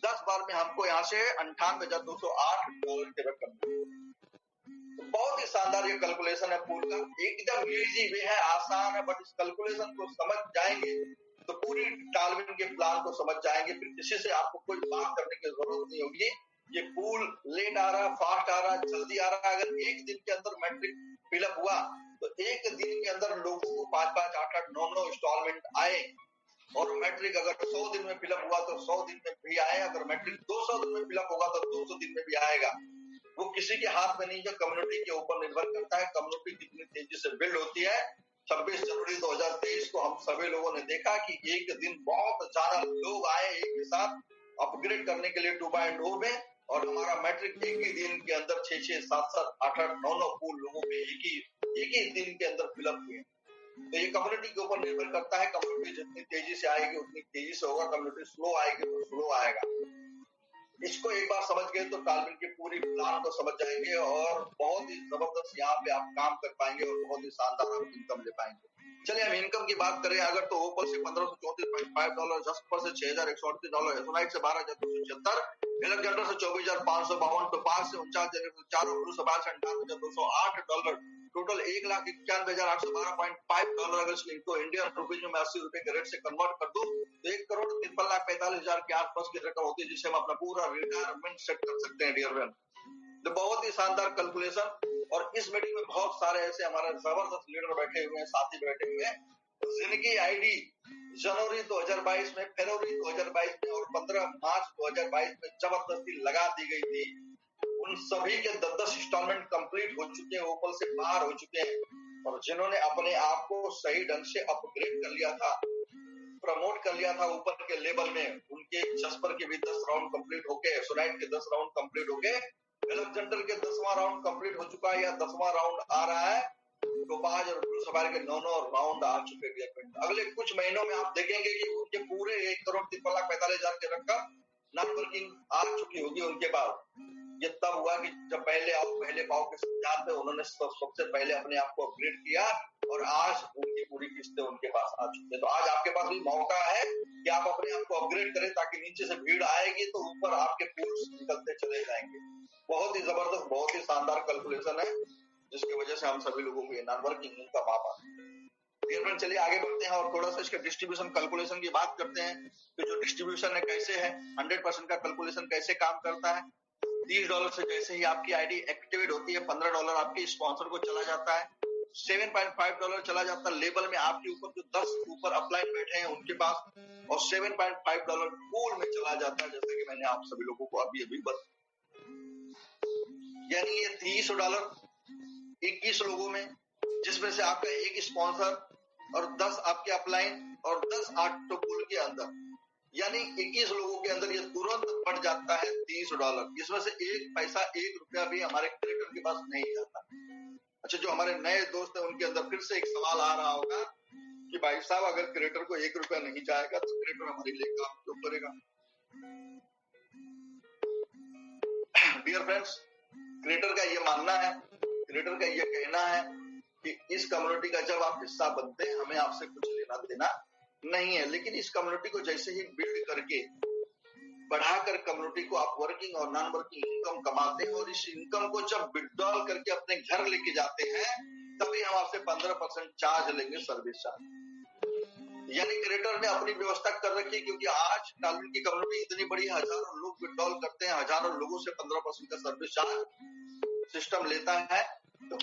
10 बार में हमको यहाँ से $98,208 की रकम मिलती है। बहुत ही शानदार ये कैलकुलेशन है पूल का, एकदम इजी वे है, आसान है, बट इस कैलकुलेशन को समझ जाएंगे तो पूरी टालविन के प्लान को समझ जाएंगे। फिर किसी से आपको कोई बात करने की जरूरत नहीं होगी। ये पूल लेट आ रहा, फास्ट आ रहा, जल्दी आ रहा, अगर एक दिन के अंदर मैट्रिक फिलअप हुआ तो एक दिन के अंदर लोगों को 5-5, 8-8, 9-9 इंस्टॉलमेंट आए। और मैट्रिक अगर 100 दिन में फिलअप हुआ तो 100 दिन में भी आए, अगर मैट्रिक 200 दिन में फिलअप होगा तो 200 दिन में भी आएगा। वो किसी के हाथ में नहीं है, कम्युनिटी के ऊपर निर्भर करता है। कम्युनिटी कितनी तेजी से बिल्ड होती है। 26 जनवरी 2023 को हम सभी लोगों ने देखा कि एक दिन बहुत ज्यादा लोग आए एक के साथ अपग्रेड करने के लिए 2x2 में, और हमारा मैट्रिक एक ही दिन के अंदर 6-6, 7-7, 8-8, 9-9 पूल लोगों के एक ही दिन के अंदर फिलअप हुए। तो ये कम्युनिटी के ऊपर निर्भर करता है। कम्युनिटी जितनी तेजी से आएगी उतनी तेजी से होगा, कम्युनिटी स्लो आएगी तो स्लो आएगा। इसको एक बार समझ गए तो टालविन की पूरी प्लान को समझ जाएंगे और बहुत ही जबरदस्त यहाँ पे आप काम कर पाएंगे और बहुत ही शानदार आप इनकम ले पाएंगे। चलिए हम इनकम की बात करें अगर तो ओपल से $1534.5, जस्पर से $6138, एसोनाइट से $12,276, एलेक्जेंडर से $24,552, टोपाज से $49,404, ब्लू सफायर से $98,208, टोटल $1,91,812.5। अगर इनको इंडियन रुपीज में 80 रुपए के रेट से कन्वर्ट कर दूं तो 1,53,45,000 के आसपास की रकम होती है, जिससे हम अपना पूरा रिटायरमेंट सेट कर सकते हैं डियर फ्रेंड। तो बहुत ही शानदार कैलकुलेशन। और इस मीटिंग में बहुत सारे ऐसे हमारे जबरदस्त लीडर बैठे हुए हैं, साथी बैठे हुए हैं, जिनकी आईडी जनवरी 2022 में, फरवरी 2022 में और 15 मार्च 2022 में जबरदस्ती लगा दी गई थी। उन सभी के 10-10 इंस्टॉलमेंट कंप्लीट हो चुके हैं, ओपल से बाहर हो चुके हैं। और जिन्होंने अपने आप को सही ढंग से अपग्रेड कर लिया था, प्रमोट कर लिया था ऊपर के लेवल में, उनके जस्पर के भी 10 राउंड कंप्लीट होके, सोनाइट के 10 राउंड कंप्लीट होके, एलेक्जेंडर के 10वां राउंड कंप्लीट हो चुका है या 10वां राउंड आ रहा है, टोपाज और ब्लू सफायर के 9 राउंड आ चुके हैं। अगले कुछ महीनों में आप देखेंगे कि उनके पूरे 1,53,45,000 के रकम नॉन वर्किंग आ चुकी होगी उनके पास। ये तब हुआ कि जब पहले आओ पहले पाओ के सिद्धांत पे उन्होंने सबसे पहले अपने आप को अपग्रेड किया और आज उनकी पूरी किस्तें उनके पास आ चुकी है। तो आज आपके पास भी मौका है कि आप अपने आप को अपग्रेड करें, ताकि नीचे से भीड़ आएगी तो ऊपर आपके पूल्स निकलते चले जाएंगे। बहुत ही जबरदस्त, बहुत ही शानदार कैलकुलेशन है, जिसकी वजह से हम सभी लोगों को ये नॉन वर्किंग इनकम आ पाती है। चलिए आगे बढ़ते हैं और थोड़ा सा इसके डिस्ट्रीब्यूशन कैलकुलेशन की बात करते हैं कि जो डिस्ट्रीब्यूशन है कैसे है, 100% का कैलकुलेशन कैसे काम करता है। $30 से जैसे ही आपकी आईडी एक्टिवेट होती है, $15 आपके स्पॉन्सर को चला जाता है, $7.5 चला जाता है लेबल में आपके ऊपर जो 10 ऊपर अपलाइन बैठे हैं उनके पास, और $7.5 पूल में चला जाता है, जैसे कि मैंने आप सभी लोगों को अभी अभी बताया। यानी ये $30 21 लोगों में, जिसमें से आपका एक स्पॉन्सर और 10 आपके अपलाइन और 10 ऑटो पूल के अंदर, यानी 21 लोगों के अंदर ये तुरंत बढ़ जाता है $30। इसमें से एक पैसा, ₹1 भी हमारे क्रिएटर के पास नहीं जाता। अच्छा, जो हमारे नए दोस्त हैं उनके अंदर फिर से एक सवाल आ रहा होगा कि भाई साहब अगर क्रिएटर को ₹1 नहीं जाएगा तो क्रिएटर हमारे लिए काम क्यों करेगा। डियर फ्रेंड्स, क्रिएटर का ये मानना है, क्रिएटर का ये कहना है कि इस कम्युनिटी का जब आप हिस्सा बनते हैं हमें आपसे कुछ लेना देना नहीं है, लेकिन इस कम्युनिटी को जैसे ही बिल्ड करके बढ़ाकर कम्युनिटी को आप वर्किंग और नॉन वर्किंग इनकम कमाते हैं और इस इनकम को जब विड्रॉल करके अपने घर लेके जाते हैं तभी हम आपसे 15% चार्ज लेंगे, सर्विस चार्ज। यानी क्रिएटर ने अपनी व्यवस्था कर रखी है, क्योंकि आज टालमिन की कम्युनिटी इतनी बड़ी, हजारों लोग विड्रॉल करते हैं, हजारों लोगों से 15% का सर्विस चार्ज सिस्टम लेता है। तो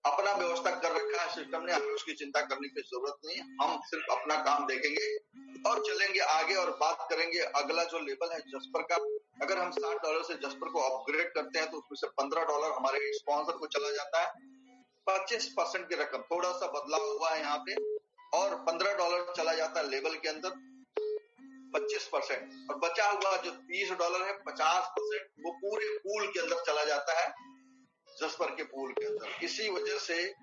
अपना व्यवस्था कर रखा है सिस्टम ने, हमें उसकी चिंता करने की जरूरत नहीं है। हम सिर्फ अपना काम देखेंगे और चलेंगे आगे और बात करेंगे अगला जो लेवल है जस्पर का। अगर हम $60 से जस्पर को अपग्रेड करते हैं तो उसमें से $15 हमारे स्पॉन्सर को चला जाता है। 25% की रकम, थोड़ा सा बदलाव हुआ है यहाँ पे, और $15 चला जाता है लेवल के अंदर 25%, और बचा हुआ जो $30 है 50% वो पूरे पूल के अंदर चला जाता है, जस्पर के पूल के अंदर। इसी वजह से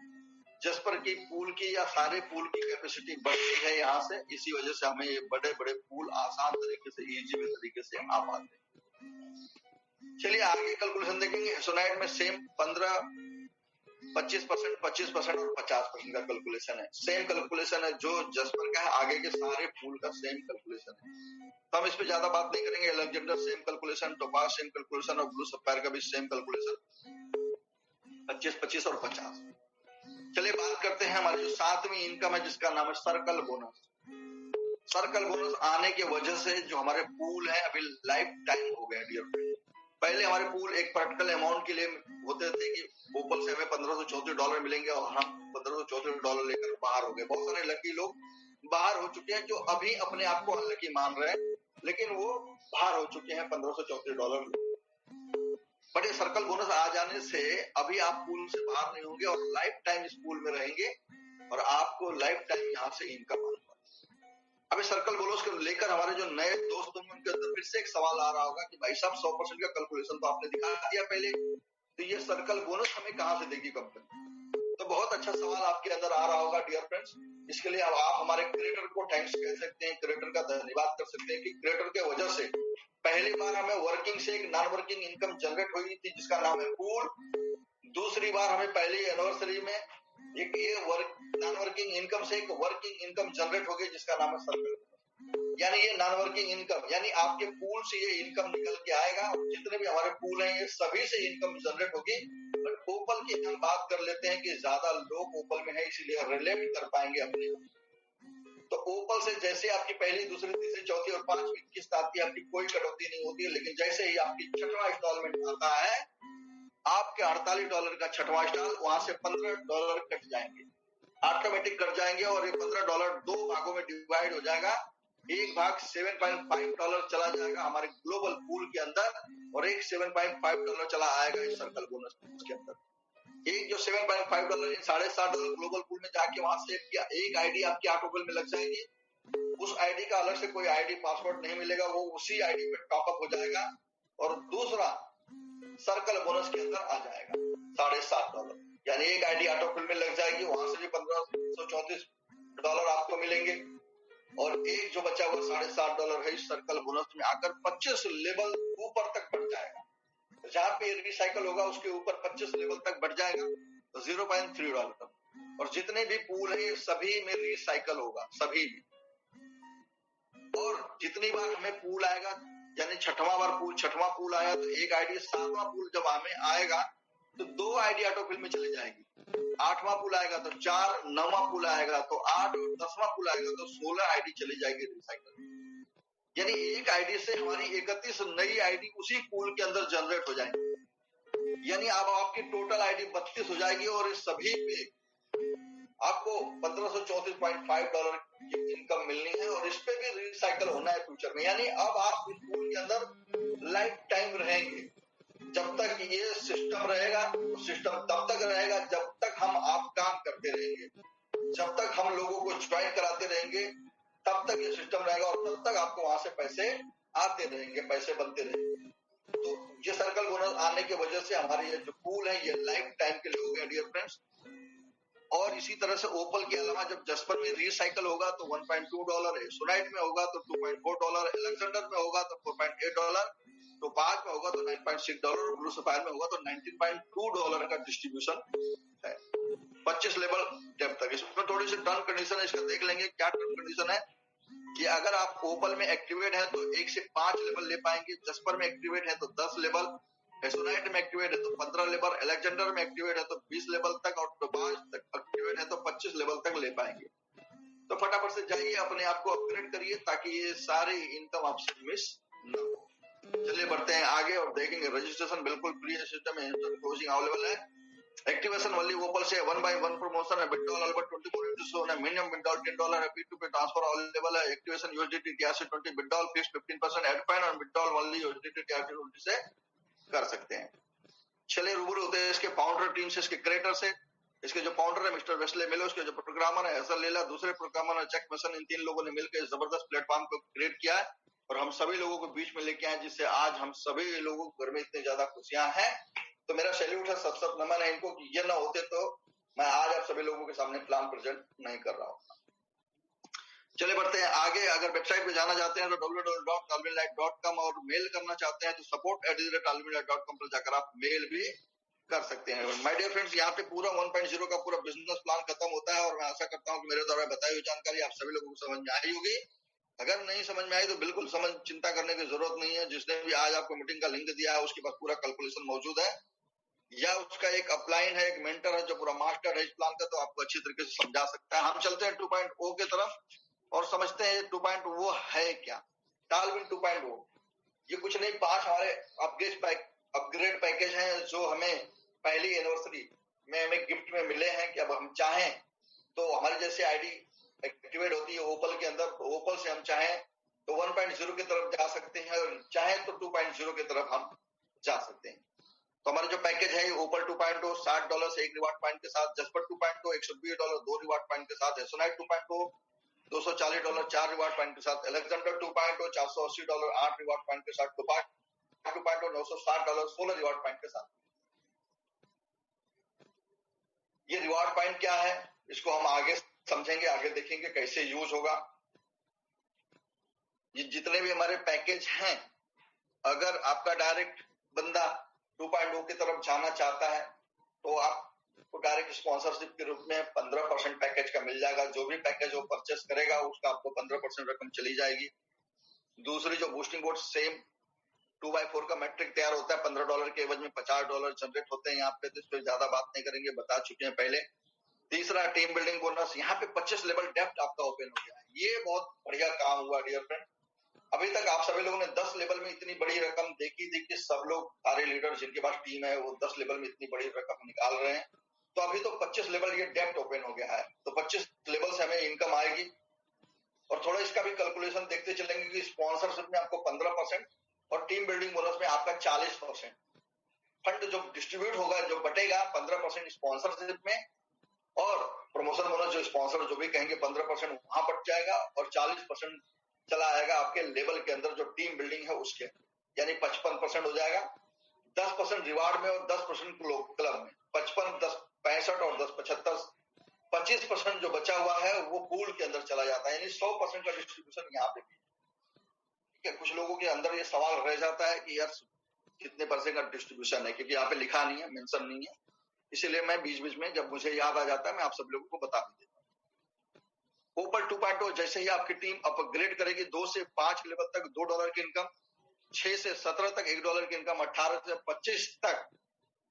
जस्पर की पूल की या सारे पूल की कैपेसिटी बढ़ती है यहाँ से, इसी वजह से हमें ये बड़े बड़े पूल आसान तरीके से, इजी तरीके से आ पाते हैं। चलिए आगे कैलकुलेशन देखेंगे। सोनाइट में सेम 15, 25%, 25% और 50% का कैलकुलेशन है। सेम कैलकुलेशन है जो जस्पर का है, आगे के सारे पूल का सेम कैलकुलेशन है, तो हम इस पे ज्यादा बात नहीं करेंगे। Alexander same calculation, topaz same calculation और ब्लू सफायर का भी सेम कैलकुलेशन, 25, 25 और 50। चलिए बात करते हैं हमारी जो 7वीं इनकम है, जिसका नाम है सर्कल बोनस। सर्कल बोनस आने की वजह से जो हमारे पूल है अभी लाइफ टाइम हो गए डियर फ्रेंड। पहले हमारे पूल एक पर्टिकुलर अमाउंट के लिए होते थे कि ओपल से हमें $1534 मिलेंगे और हम $1534 लेकर बाहर हो गए। बहुत सारे लकी लोग बाहर हो चुके हैं जो अभी अपने आप को अनलकी मान रहे हैं, लेकिन वो बाहर हो चुके हैं $1534। बट ये सर्कल बोनस आ जाने से अभी आप पूल से बाहर नहीं होंगे और लाइफ टाइम इस पूल में रहेंगे और आपको लाइफ टाइम यहाँ से इनकम आने वाली है। अभी सर्कल बोनस को लेकर हमारे जो नए दोस्त होंगे उनके अंदर फिर से एक सवाल आ रहा होगा कि भाई साहब 100% का कैलकुलेशन तो आपने दिखा दिया पहले, तो ये सर्कल बोनस हमें कहाँ से देगी कंपनी? तो बहुत अच्छा सवाल आपके अंदर आ रहा होगा डियर फ्रेंड्स। इसके लिए अब आप हमारे क्रिएटर को थैंक्स कह सकते हैं, क्रिएटर का धन्यवाद कर सकते हैं कि क्रिएटर के वजह से पहली बार हमें वर्किंग से एक नॉन वर्किंग इनकम जनरेट हुई थी जिसका नाम है पूल। दूसरी बार हमें पहली एनिवर्सरी में ये वर्क नॉन वर्किंग इनकम से एक वर्किंग इनकम जनरेट होगी जिसका नाम है सर्कल। यानी ये नॉन वर्किंग इनकम, यानी आपके पूल से ये इनकम निकल के आएगा और जितने भी हमारे पूल हैं ये सभी से इनकम जनरेट होगी। बट ओपल की हम बात कर लेते हैं कि ज्यादा लोग ओपल में है इसलिए रिलेट कर पाएंगे अपने। तो ओपल से जैसे आपकी पहली, दूसरी, तीसरी, चौथी और पांचवी किस्त आती है, आपकी कोई कटौती नहीं होती है। लेकिन जैसे ही आपकी छठवां इंस्टॉलमेंट आता है, आपके $48 का छठवां इंस्टॉल, वहां से $15 कट जाएंगे, ऑटोमेटिक कट जाएंगे और ये $15 दो भागों में डिवाइड हो जाएगा। एक भाग $7.5 चला जाएगा हमारे ग्लोबल पूल के अंदर और एक $7.5 चला आएगा इस सर्कल बोनस के अंदर। एक जो $7.5 $7.5 ग्लोबल पूल में जाके वहां से एक आईडी आपकी ऑटोबिल में लग जाएगी। उस आईडी का अलग से कोई आईडी पासवर्ड नहीं मिलेगा, वो उसी आईडी पे टॉपअप हो जाएगा और दूसरा सर्कल बोनस के अंदर आ जाएगा $7.5। यानी एक आईडी ऑटोबिल में लग जाएगी, वहां से भी $1534 आपको मिलेंगे और एक जो बचा हुआ $7.5 है इस सर्कल बोनस में आकर 25 लेवल ऊपर तक बढ़ जाएगा। जहां पे रिसाइकल होगा उसके ऊपर 25 लेवल तक बढ़ जाएगा तो $0.3। और जितने भी पूल है सभी में रिसाइकल होगा, सभी में। और जितनी बार हमें पूल आएगा, यानी छठवां पूल आया तो एक आईडी, सातवां पूल जब हमें आएगा तो 2 आईडी ऑटोफिल में चली जाएगी। 8वां पूल आएगा तो 4, 9वां पूल आएगा तो 8 और 10वां पूल आएगा तो 16 आईडी चली जाएगी रिसाइकल। यानी एक आईडी से हमारी 31 नई आईडी उसी पूल के अंदर जनरेट हो जाएंगी। यानी अब आपकी टोटल आईडी 32 हो जाएगी और इस सभी पे आपको $1534.5 की इनकम मिलनी है और इस पे भी रिसाइकल होना है फ्यूचर में। यानी अब आप इस पूल के अंदर लाइफ टाइम रहेंगे। जब तक ये सिस्टम रहेगा, सिस्टम तब तक रहेगा जब तक हम आप काम करते रहेंगे, जब तक हम लोगों को ज्वाइन कराते रहेंगे तब तक ये सिस्टम रहेगा और तब तक आपको वहां से पैसे आते रहेंगे, पैसे बनते रहेंगे। तो ये सर्कल बोनस आने की वजह से हमारे ये जो पूल है ये लाइफ टाइम के लिए हो गए डियर फ्रेंड्स। और इसी तरह से ओपल के अलावा जब जस्पर में रिसाइकल होगा तो $1.2, एसोनाइट में होगा तो $2.4, एलेक्जेंडर में होगा तो $4.8, तो पांच में होगा तो $9.6 और ब्लू सफायर में होगा तो $19.2 का डिस्ट्रीब्यूशन है 25 लेवल डेप्थ तक। इसमें थोड़ी सी टर्म कंडीशन है, इसका देख लेंगे क्या टर्म कंडीशन है कि अगर आप ओपल में एक्टिवेट है तो 1 से 5 लेवल ले पाएंगे, जस्पर में एक्टिवेट है तो 10 लेवल, एसोनाइट में एक्टिवेट है तो 15 लेवल, एलेक्जेंडर में एक्टिवेट है तो 20 लेवल तक और टोपाज तक एक्टिवेट है तो 25 लेवल तक ले पाएंगे। तो फटाफट से जाइए, अपने आप को अपग्रेड करिए ताकि ये सारी इनकम आपसे मिस न हो। चलिए बढ़ते हैं आगे और देखेंगे। रजिस्ट्रेशन बिल्कुल फ्री है, सिस्टम में क्लोजिंग अवेलेबल है। एक्टिवेशन ओनली ओपल से 1/1 प्रमोशन है, विड्रॉल अल्बर्ट 24/7 है, मिनिमम विड्रॉल $10 है, P2P ट्रांसफर अवेलेबल है। Activation USDT 8320, withdrawal fix 15% add fine और विड्रॉल ओनली USDT 8320 से कर सकते हैं। चलिए रूबरू होते हैं इसके फाउंडर टीम से, इसके क्रिएटर से। इसके जो फाउंडर है मिस्टर वेस्ले मिलो, इसके जो प्रोग्रामर है हसन लेला, दूसरे प्रोग्रामर है जैक मसन। इन 3 लोगों ने मिलकर इस जबरदस्त प्लेटफॉर्म को क्रिएट किया है और हम सभी लोगों को बीच में लेके आए, जिससे आज हम सभी लोगों के घर में इतनी ज्यादा खुशियां हैं। तो मेरा सैल्यूट है, सब नमन है इनको कि ये ना होते तो मैं आज आप सभी लोगों के सामने प्लान प्रेजेंट नहीं कर रहा हूँ। चले बढ़ते हैं आगे। अगर वेबसाइट पे जाना चाहते हैं तो www.talwinlight.com और मेल करना चाहते हैं तो support@talwinlight.com पर जाकर आप मेल भी कर सकते हैं। माय डियर फ्रेंड्स, यहाँ पे पूरा 1.0 का पूरा बिजनेस प्लान खत्म होता है और मैं आशा करता हूँ कि मेरे द्वारा बताई हुई जानकारी आप सभी लोगों को समझ में आई होगी। अगर नहीं समझ में आई तो बिल्कुल चिंता करने की जरूरत नहीं है। जिसने भी आज आपको मीटिंग का लिंक दिया है उसके पास पूरा कैलकुलेशन मौजूद है, या उसका एक अपलाइन है, एक मेंटर है जो पूरा मास्टर है इस प्लान का, तो आपको अच्छी तरीके से समझा सकता है। हम चलते हैं 2.0 के तरफ और समझते हैं 2.0 है क्या। टालविन 2.0 ये कुछ नहीं, 5 हमारे अपग्रेड पैकेज हैं जो हमें पहली एनिवर्सरी में हमें गिफ्ट में मिले हैं कि अब हम चाहें तो हमारी जैसे आईडी एक्टिवेट होती है ओपल के अंदर, तो ओपल से हम चाहें तो 1.0 की तरफ जा सकते हैं और चाहें तो 2.0 की तरफ हम जा सकते हैं। तो हमारे जो पैकेज है ओपल 2.0 $60 से 1 रिवार्ड पॉइंट के साथ, जस्पर 2.0 $120 2 रिवार्ड पॉइंट के साथ, एसोनाइट 2.0 $240 4 रिवार्ड पॉइंट के साथ, एलेक्जेंडर 2.0 $480 8 रिवार्ड पॉइंट के साथ, टोपाज 2.0 $960 16 रिवार्ड पॉइंट के साथ। ये रिवार्ड पॉइंट क्या है इसको हम आगे समझेंगे, आगे देखेंगे कैसे यूज होगा। ये जितने भी हमारे पैकेज हैं, अगर आपका डायरेक्ट बंदा 2.0 की तरफ जाना चाहता है तो आप तो डायरेक्ट स्पॉन्सरशिप के रूप में 15% पैकेज का मिल जाएगा। जो भी पैकेज वो परचेस करेगा उसका आपको 15% रकम चली जाएगी। दूसरी जो बूस्टिंग कोड सेम 2x4 का मैट्रिक तैयार होता है, $15 के एवज में $50 जनरेट होते हैं यहाँ पे, तो इस पर ज्यादा बात नहीं करेंगे, बता चुके हैं पहले। तीसरा टीम बिल्डिंग बोनस, यहाँ पे 25 लेवल डेप्थ आपका ओपन हो गया है। ये बहुत बढ़िया काम हुआ डियर फ्रेंड। अभी तक आप सभी लोगों ने 10 लेवल में इतनी बड़ी रकम देखी थी कि सब लोग सारे लीडर जिनके पास टीम है वो 10 लेवल में इतनी बड़ी रकम निकाल रहे हैं। तो अभी तो 25 लेवल ये डेप्थ ओपन हो गया है, तो 25 लेवल से हमें इनकम आएगी। और थोड़ा इसका भी कैलकुलेशन देखते चलेंगे कि स्पॉन्सरशिप में आपको 15% और टीम बिल्डिंग बोनस में आपका 40%। फंड जो डिस्ट्रीब्यूट होगा, जो बटेगा 15% स्पॉन्सरशिप में, और प्रमोशन बोनस जो स्पॉन्सर जो भी कहेंगे 15% वहां बट जाएगा, और 40% चला आएगा आपके लेवल के अंदर जो टीम बिल्डिंग है उसके, यानी 55% हो जाएगा। 10% रिवार्ड में और 10% क्लब में, 55, 10, 65 और 10, 75, 25% जो बचा हुआ है वो पूल के अंदर चला जाता है, यानी 100% का डिस्ट्रीब्यूशन यहाँ पे भी। ठीक है, कुछ लोगों के अंदर ये सवाल रह जाता है कि यार कितने परसेंट का डिस्ट्रीब्यूशन है, क्योंकि यहाँ पे लिखा नहीं है, मेंशन नहीं है, इसीलिए मैं बीच बीच में जब मुझे याद आ जाता है मैं आप सब लोगों को बता भी देता हूँ। ओपल 2.0 जैसे ही आपकी टीम अपग्रेड करेगी, 2 से 5 लेवल तक $2 की इनकम, 6 से 17 तक $1 की इनकम, 18 से 25 तक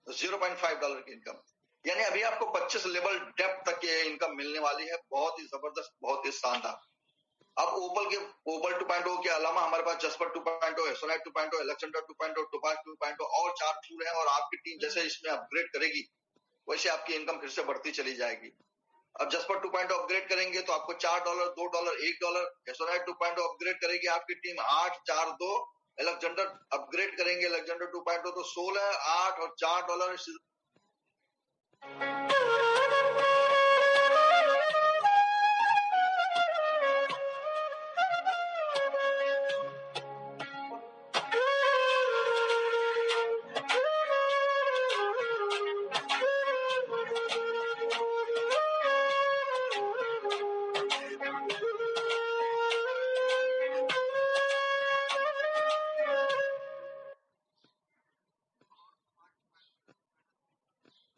$0.5 की इनकम, यानी अभी आपको 25 लेवल डेप्थ तक ये इनकम मिलने वाली है। बहुत ही जबरदस्त, बहुत ही शानदार। अब ओपल 2.0 के अलावा हमारे पास जस्पर 2.0, सोनाइट 2.0, अलेक्जेंडर 2.0, टोपाज 2.0 और 4 टूल हैं, और आपकी टीम जैसे इसमें अपग्रेड करेगी वैसे आपकी इनकम फिर से बढ़ती चली जाएगी। अब जस्पर 2.0 अपग्रेड करेंगे तो आपको $4, $2, $1। सोनाइट 2.0 अपग्रेड करेगी आपकी टीम 8, 4, 2। अलेक्जेंडर अपग्रेड करेंगे अलेक्जेंडर 2.0 तो 16, 8 और $4।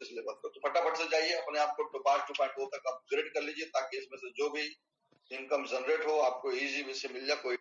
लेवल तो फटाफट से जाइए, अपने आप को टोपाज 2.0 तक अपग्रेड कर लीजिए, ताकि इसमें से जो भी इनकम जनरेट हो आपको इजी वे से मिल जाए। कोई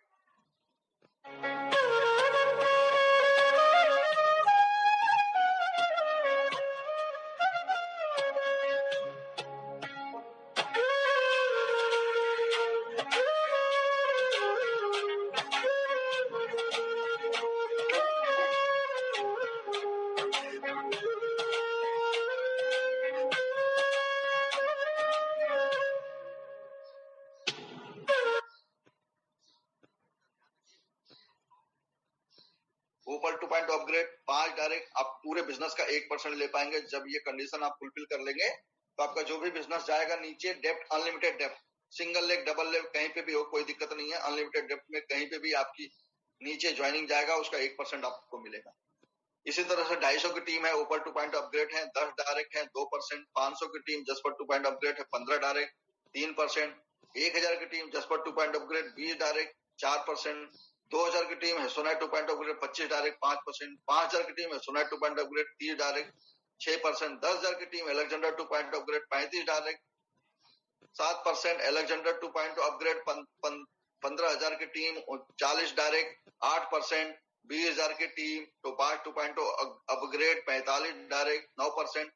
ओपल 2.0 अपग्रेड 5 डायरेक्ट, आप पूरे बिजनेस का 1% ले पाएंगे। जब ये कंडीशन आप फुलफिल कर लेंगे तो आपका जो भी बिजनेस जाएगा नीचे, depth unlimited depth, single leg double leg कहीं पे भी हो कोई दिक्कत नहीं है। अनलिमिटेड डेप्थ में कहीं पे भी आपकी नीचे ज्वाइनिंग जाएगा उसका 1% आपको मिलेगा। इसी तरह से 250 की टीम है, ओपल 2.0 अपग्रेड है, 10 डायरेक्ट है 2%। 500 की टीम जस्पर 2.0 अपग्रेड है, 15 डायरेक्ट 3%। 1000 की टीम जस्पर 2.0 अपग्रेड 20 डायरेक्ट 4%। 2000 की टीम है सोनाइट 2.0 अपग्रेड 25 डायरेक्ट 5%। 5000 की टीम है सोनाइट 2.0 अपग्रेड 30 डायरेक्ट 6%। 10,000 की team Alexander 2.0 upgrade 35 direct 7%। Alexander 2.0 upgrade 15,000 की टीम 40 डायरेक्ट 8%। 20,000 की टीम टोपाज 2.0 अपग्रेड 45 डायरेक्ट 9%।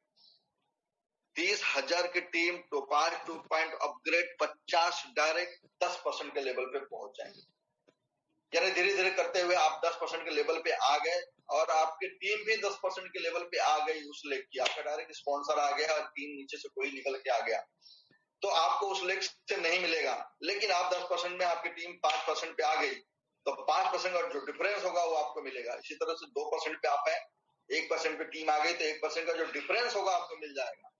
30,000 की टीम टोपाज 2.0 अपग्रेड 50 डायरेक्ट 10% के लेवल पे पहुंच जाएंगे। यानी धीरे धीरे करते हुए आप 10% के लेवल पे आ गए, और आपकी टीम भी 10% के लेवल पे आ गई उस लेग की। आपका डायरेक्ट स्पॉन्सर आ गया और टीम नीचे से कोई निकल के आ गया तो आपको उस लेग से नहीं मिलेगा, लेकिन आप 10% में आपकी टीम 5% पे आ गई तो 5% का जो डिफरेंस होगा वो आपको मिलेगा। इसी तरह से 2% पे आप है, 1% पे टीम आ गई तो 1% का जो डिफरेंस होगा आपको मिल जाएगा।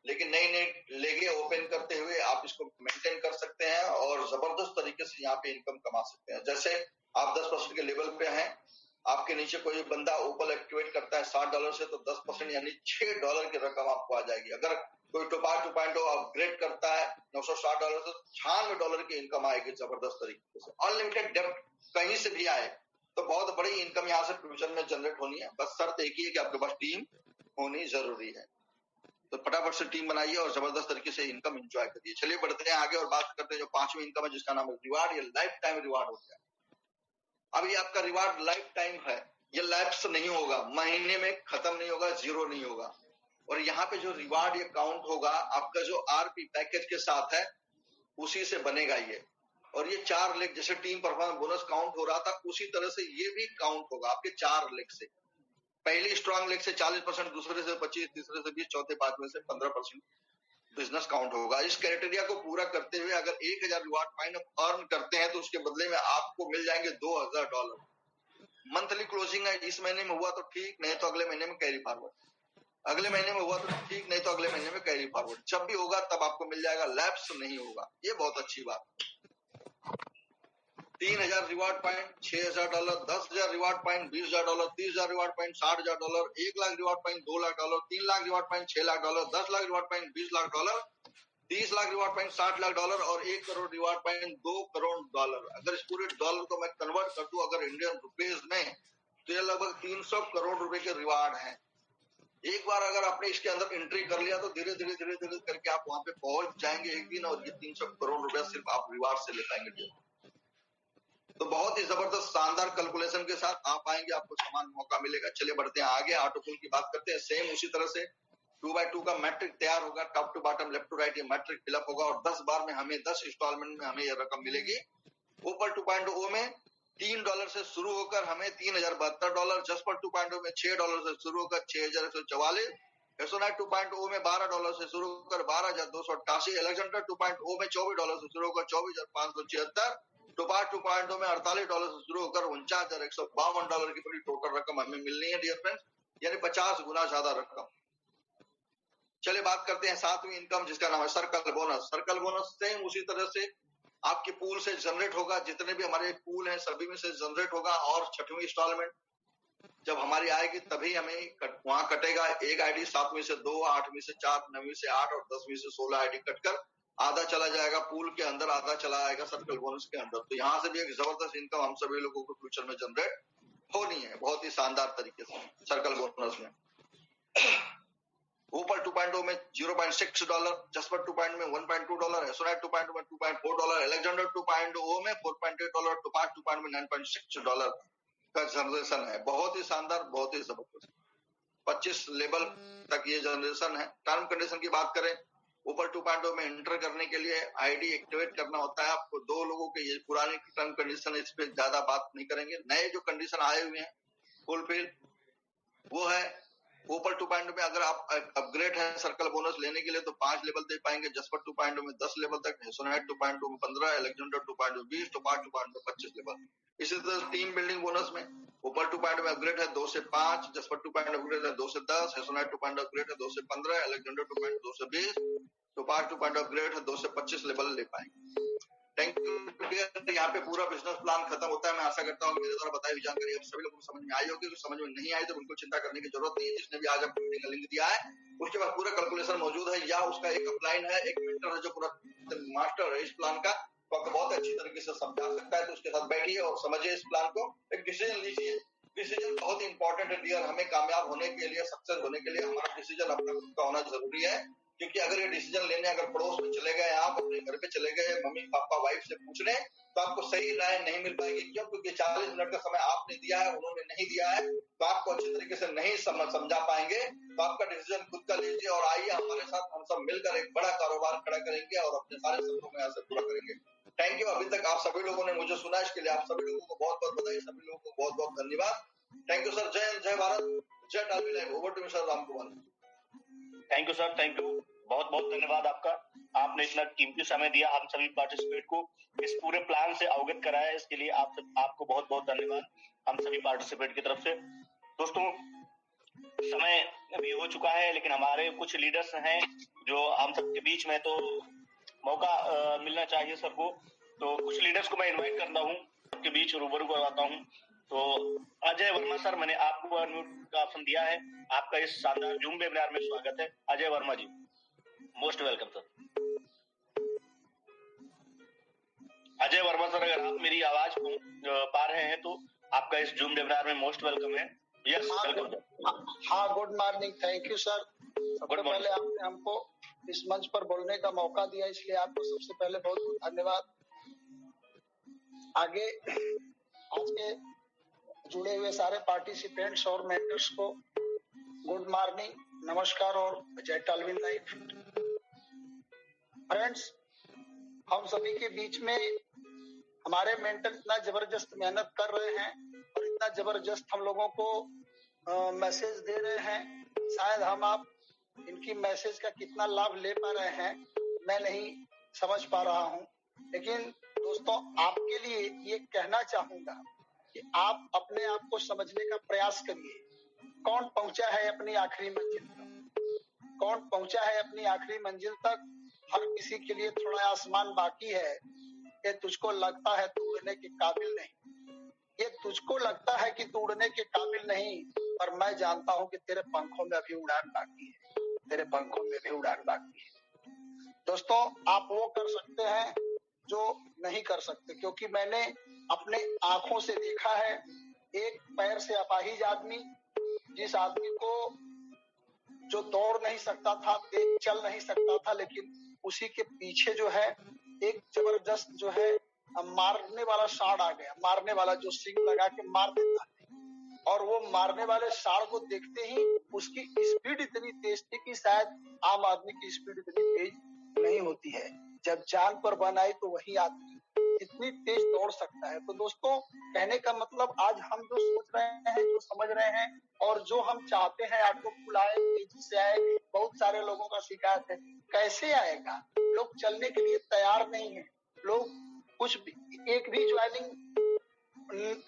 लेकिन नई नई लेगे ओपन करते हुए आप इसको मेंटेन कर सकते हैं और जबरदस्त तरीके से यहाँ पे इनकम कमा सकते हैं। जैसे आप 10% के लेवल पे हैं, आपके नीचे कोई बंदा ओपल एक्टिवेट करता है $60 से, तो 10% यानी $6 की रकम आपको आ जाएगी। अगर कोई टोपाज 2.0 अपग्रेड करता है $960 तो $96 की इनकम आएगी जबरदस्त तरीके से। अनलिमिटेड डेप्थ कहीं से भी आए तो बहुत बड़ी इनकम यहाँ से फ्यूचर में जनरेट होनी है। बस शर्त एक ही है कि आपके पास टीम होनी जरूरी है। तो फटाफट से टीम बनाइए और जबरदस्त तरीके से इनकम एंजॉय करिए। चलिए बढ़ते हैं आगे और बात करते हैं जो पांचवी इनकम है जिसका नाम है रिवार्ड। ये लाइफ टाइम रिवार्ड होता है। अब ये आपका रिवार्ड लाइफ टाइम है, ये लैप्स नहीं होगा, महीने में खत्म नहीं होगा, जीरो नहीं होगा। और यहाँ पे जो रिवार्ड ये काउंट होगा आपका जो आरपी पैकेज के साथ है उसी से बनेगा ये। और ये 4 लेग जैसे टीम परफॉर्मेंस बोनस काउंट हो रहा था उसी तरह से ये भी काउंट होगा आपके 4 लेग से। पहली स्ट्रॉन्ग लेग से 40%, दूसरे से 25%, तीसरे से 20%, चौथे 5 में से 15% बिजनेस काउंट होगा। इस क्राइटेरिया को पूरा करते हुए अगर 1000 रिवार्ड पॉइंट अर्न करते हैं तो उसके बदले में आपको मिल जाएंगे $2000। मंथली क्लोजिंग है, इस महीने में हुआ तो ठीक, नहीं तो अगले महीने में कैरी फॉरवर्ड, अगले महीने में हुआ तो ठीक, नहीं तो अगले महीने में कैरी फॉरवर्ड। जब भी होगा तब आपको मिल जाएगा, लैप्स नहीं होगा। ये बहुत अच्छी बात। 3000 reward point $6000, 10,000 reward point $20,000, 30,000 reward point $60,000, 1 lakh reward point $2,00,000, 3 lakh reward point $6,00,000, 10 lakh reward point $20,00,000, 30 lakh reward point $60,00,000 और 1 करोड़ रिवार्ड पॉइंट $2 करोड़। अगर इस पूरे डॉलर को मैं कन्वर्ट कर दूं अगर इंडियन रुपीज में तो ये लगभग 300 करोड़ रुपए के रिवार्ड हैं। एक बार अगर आपने इसके अंदर एंट्री कर लिया तो धीरे धीरे करके आप वहां पे पहुंच जाएंगे एक दिन और ये 300 करोड़ रुपया सिर्फ आप रिवार्ड से ले पाएंगे। तो बहुत ही जबरदस्त शानदार कैलकुलेशन के साथ आप आएंगे, आपको समान मौका मिलेगा। चलिए बढ़ते हैं आगे, ऑटोपुल की बात करते हैं। सेम उसी तरह से 2x2 का मैट्रिक तैयार होगा, top to bottom left to right ये मैट्रिक फिलअप होगा और 10 बार में हमें 10 इंस्टॉलमेंट में हमें यह रकम मिलेगी। ऊपर 2.0 में $3 से शुरू होकर हमें $3072, जसपर 2.0 में $6 से शुरू होकर 6144, एसोनाइट 2.0 में $12 से शुरू होकर 12288, एलेक्जेंडर 2.0 में $24 से शुरू होकर 24576, टोपाज 2.0 में $48 से शुरू होकर $49,152 की पूरी टोटल रकम हमें मिलनी है डियर फ्रेंड्स, यानी 50 गुना ज्यादा रकम। चलिए बात करते हैं सातवीं इनकम जिसका नाम है circle bonus. Circle bonus same उसी तरह से आपके पूल से जनरेट होगा, जितने भी हमारे पूल हैं सभी में से जनरेट होगा और छठवीं इंस्टॉलमेंट जब हमारी आएगी तभी हमें वहां कटेगा। एक आईडी 7वीं से 2, 8वीं से 4, 9वीं से 8 और 10वीं से 16 आईडी कटकर आधा चला जाएगा पूल के अंदर, आधा चला आएगा सर्कल बोनस के अंदर। तो यहाँ से भी एक जबरदस्त इनकम हम सभी लोगों को फ्यूचर में जनरेट होनी है बहुत ही शानदार तरीके से सर्कल बोनस में। ऊपर 2.0 में $0.6, जसपर 2.0 में $1.2, एसोनाइट 2.0 में $2.4, एलेक्जेंडर 2.0 में $4.8, टोपाज 2.0 में $9.6 का जनरेशन है। बहुत ही शानदार, बहुत ही जबरदस्त। 25 लेवल तक ये जनरेशन है। टर्म कंडीशन की बात करें, ऊपर 2.0 में एंटर करने के लिए आईडी एक्टिवेट करना होता है आपको। 2 लोगों के ये पुरानी टर्म कंडीशन, इस पे ज्यादा बात नहीं करेंगे। नए जो कंडीशन आए हुए हैं फुलफिल वो है ऊपर 2.0 में अगर आप अपग्रेड है सर्कल बोनस लेने के लिए तो 5 लेवल दे पाएंगे, जसपर 2.0 में 10 लेवल तक, एसोनाइट 2.0 में 15, एलेक्जेंडर 2.0 में 20, टोपाज 2.0 में 25 लेवल। इसी तरह टीम बिल्डिंग बोनस में ऊपर 2.0 में अपग्रेड है 2 से 5, जसपर 2.0 अपग्रेड है 2 से 10, एसोनाइट 2.0 अपग्रेड है 2 से 15, एलेक्जेंडर 2.0 2 से 20, टोपाज 2.0 अपग्रेड है 2 से 25 लेवल ले पाएंगे। Thank you. यहाँ पे पूरा बिजनेस प्लान खत्म होता है। मैं आशा करता हूँ मेरे द्वारा बताई हुई जानकारी आप सभी लोगों को समझ में आई होगी। समझ में नहीं आई तो उनको चिंता करने की जरूरत नहीं है। जिसने भी आज आपको लिंक दिया है उसके बाद पूरा कैलकुलेशन मौजूद है या उसका एक अपलाइन है, एक मेंटर है जो पूरा मास्टर है इस प्लान का, तो आपको बहुत अच्छी तरीके से समझा सकता है। तो उसके साथ बैठिए और समझिए इस प्लान को, एक डिसीजन लीजिए। डिसीजन बहुत ही इंपॉर्टेंट है डियर। हमें कामयाब होने के लिए, सक्सेस होने के लिए हमारा डिसीजन अपना खुद का होना जरूरी है। क्योंकि अगर ये डिसीजन लेने अगर पड़ोस में चले गए, आप अपने घर पे चले गए, मम्मी पापा वाइफ से पूछने, तो आपको सही राय नहीं मिल पाएगी। क्यों? क्योंकि 40 मिनट का समय आपने दिया है, उन्होंने नहीं दिया है, तो आपको अच्छी तरीके से नहीं समझा पाएंगे। तो आपका डिसीजन खुद का लीजिए और आइए हमारे साथ हम सब मिलकर एक बड़ा कारोबार खड़ा करेंगे और अपने सारे सपनों को यहाँ से पूरा करेंगे। Thank you. अभी तक आप सभी लोगों ने मुझे सुना, इसके लिए आप सभी लोगों को बहुत बहुत बधाई, सभी लोगों को बहुत बहुत धन्यवाद। Thank you sir. जय हिंद, जय भारत, जय टालवी live. Over to mister Ram Kumar. Thank you sir, thank you. बहुत बहुत धन्यवाद आपका। आपने इतना कीमती समय दिया हम सभी पार्टिसिपेट को, इस पूरे प्लान से अवगत कराया, इसके लिए आपको बहुत बहुत धन्यवाद हम सभी पार्टिसिपेट की तरफ से। दोस्तों समय अभी हो चुका है, लेकिन हमारे कुछ लीडर्स हैं जो हम सबके बीच में, तो मौका मिलना चाहिए सबको। तो कुछ लीडर्स को मैं इन्वाइट करता हूँ, सबके बीच रूबरू करवाता हूँ। तो अजय वर्मा सर, मैंने आपको अनम्यूट का ऑप्शन दिया है। आपका इस शानदार जूम वेबिनार में स्वागत है। Ajay Verma ji, most welcome sir. Ajay Verma sir, अगर आप मेरी आवाज पा रहे हैं तो आपका इस जूम वेबिनार में मोस्ट वेलकम है। Yes, welcome sir. हाँ, good morning. Thank you sir. सबसे पहले आपने हमको इस मंच पर बोलने का मौका दिया, इसलिए आपको सबसे पहले बहुत बहुत धन्यवाद। आगे आज के जुड़े हुए सारे पार्टिसिपेंट्स और मेंटर्स को गुड मॉर्निंग, नमस्कार और जय टालविन लाइफ। फ्रेंड्स, हम सभी के बीच में हमारे मेंटर इतना जबरदस्त मेहनत कर रहे हैं और इतना जबरदस्त हम लोगों को मैसेज दे रहे हैं। शायद हम आप इनकी मैसेज का कितना लाभ ले पा रहे हैं मैं नहीं समझ पा रहा हूं, लेकिन दोस्तों आपके लिए ये कहना चाहूंगा कि आप अपने आप को समझने का प्रयास करिए। कौन पहुंचा है अपनी आखिरी मंजिल तक? कौन पहुंचा है अपनी आखिरी मंजिल तक? हर किसी के लिए थोड़ा आसमान बाकी है। ये तुझको लगता है तू उड़ने के काबिल नहीं, ये तुझको लगता है कि तू उड़ने के काबिल नहीं, पर मैं जानता हूं कि तेरे पंखों में अभी उड़ान बाकी है, तेरे पंखों में भी उड़ान बाकी है। दोस्तों, आप वो कर सकते हैं जो नहीं कर सकते, क्योंकि मैंने अपने आंखों से देखा है एक पैर से अपाहिज आदमी, जिस आदमी को जो दौड़ नहीं सकता था, तेज चल नहीं सकता था, लेकिन उसी के पीछे जो है एक जबरदस्त जो है मारने वाला सांड आ गया, मारने वाला जो सिंग लगा के मार देता है। और वो मारने वाले सांड को देखते ही उसकी स्पीड इतनी तेज थी कि शायद आम आदमी की स्पीड इतनी तेज नहीं होती है। जब जान पर बन आई तो वही आदमी इतनी तेज दौड़ सकता है। तो दोस्तों, कहने का मतलब आज हम जो सोच रहे हैं, जो समझ रहे हैं और जो हम चाहते हैं ऑटो पुल आए, तेजी से आए, बहुत सारे लोगों का शिकायत है कैसे आएगा? लोग चलने के लिए तैयार नहीं है, लोग कुछ भी एक भी ज्वाइनिंग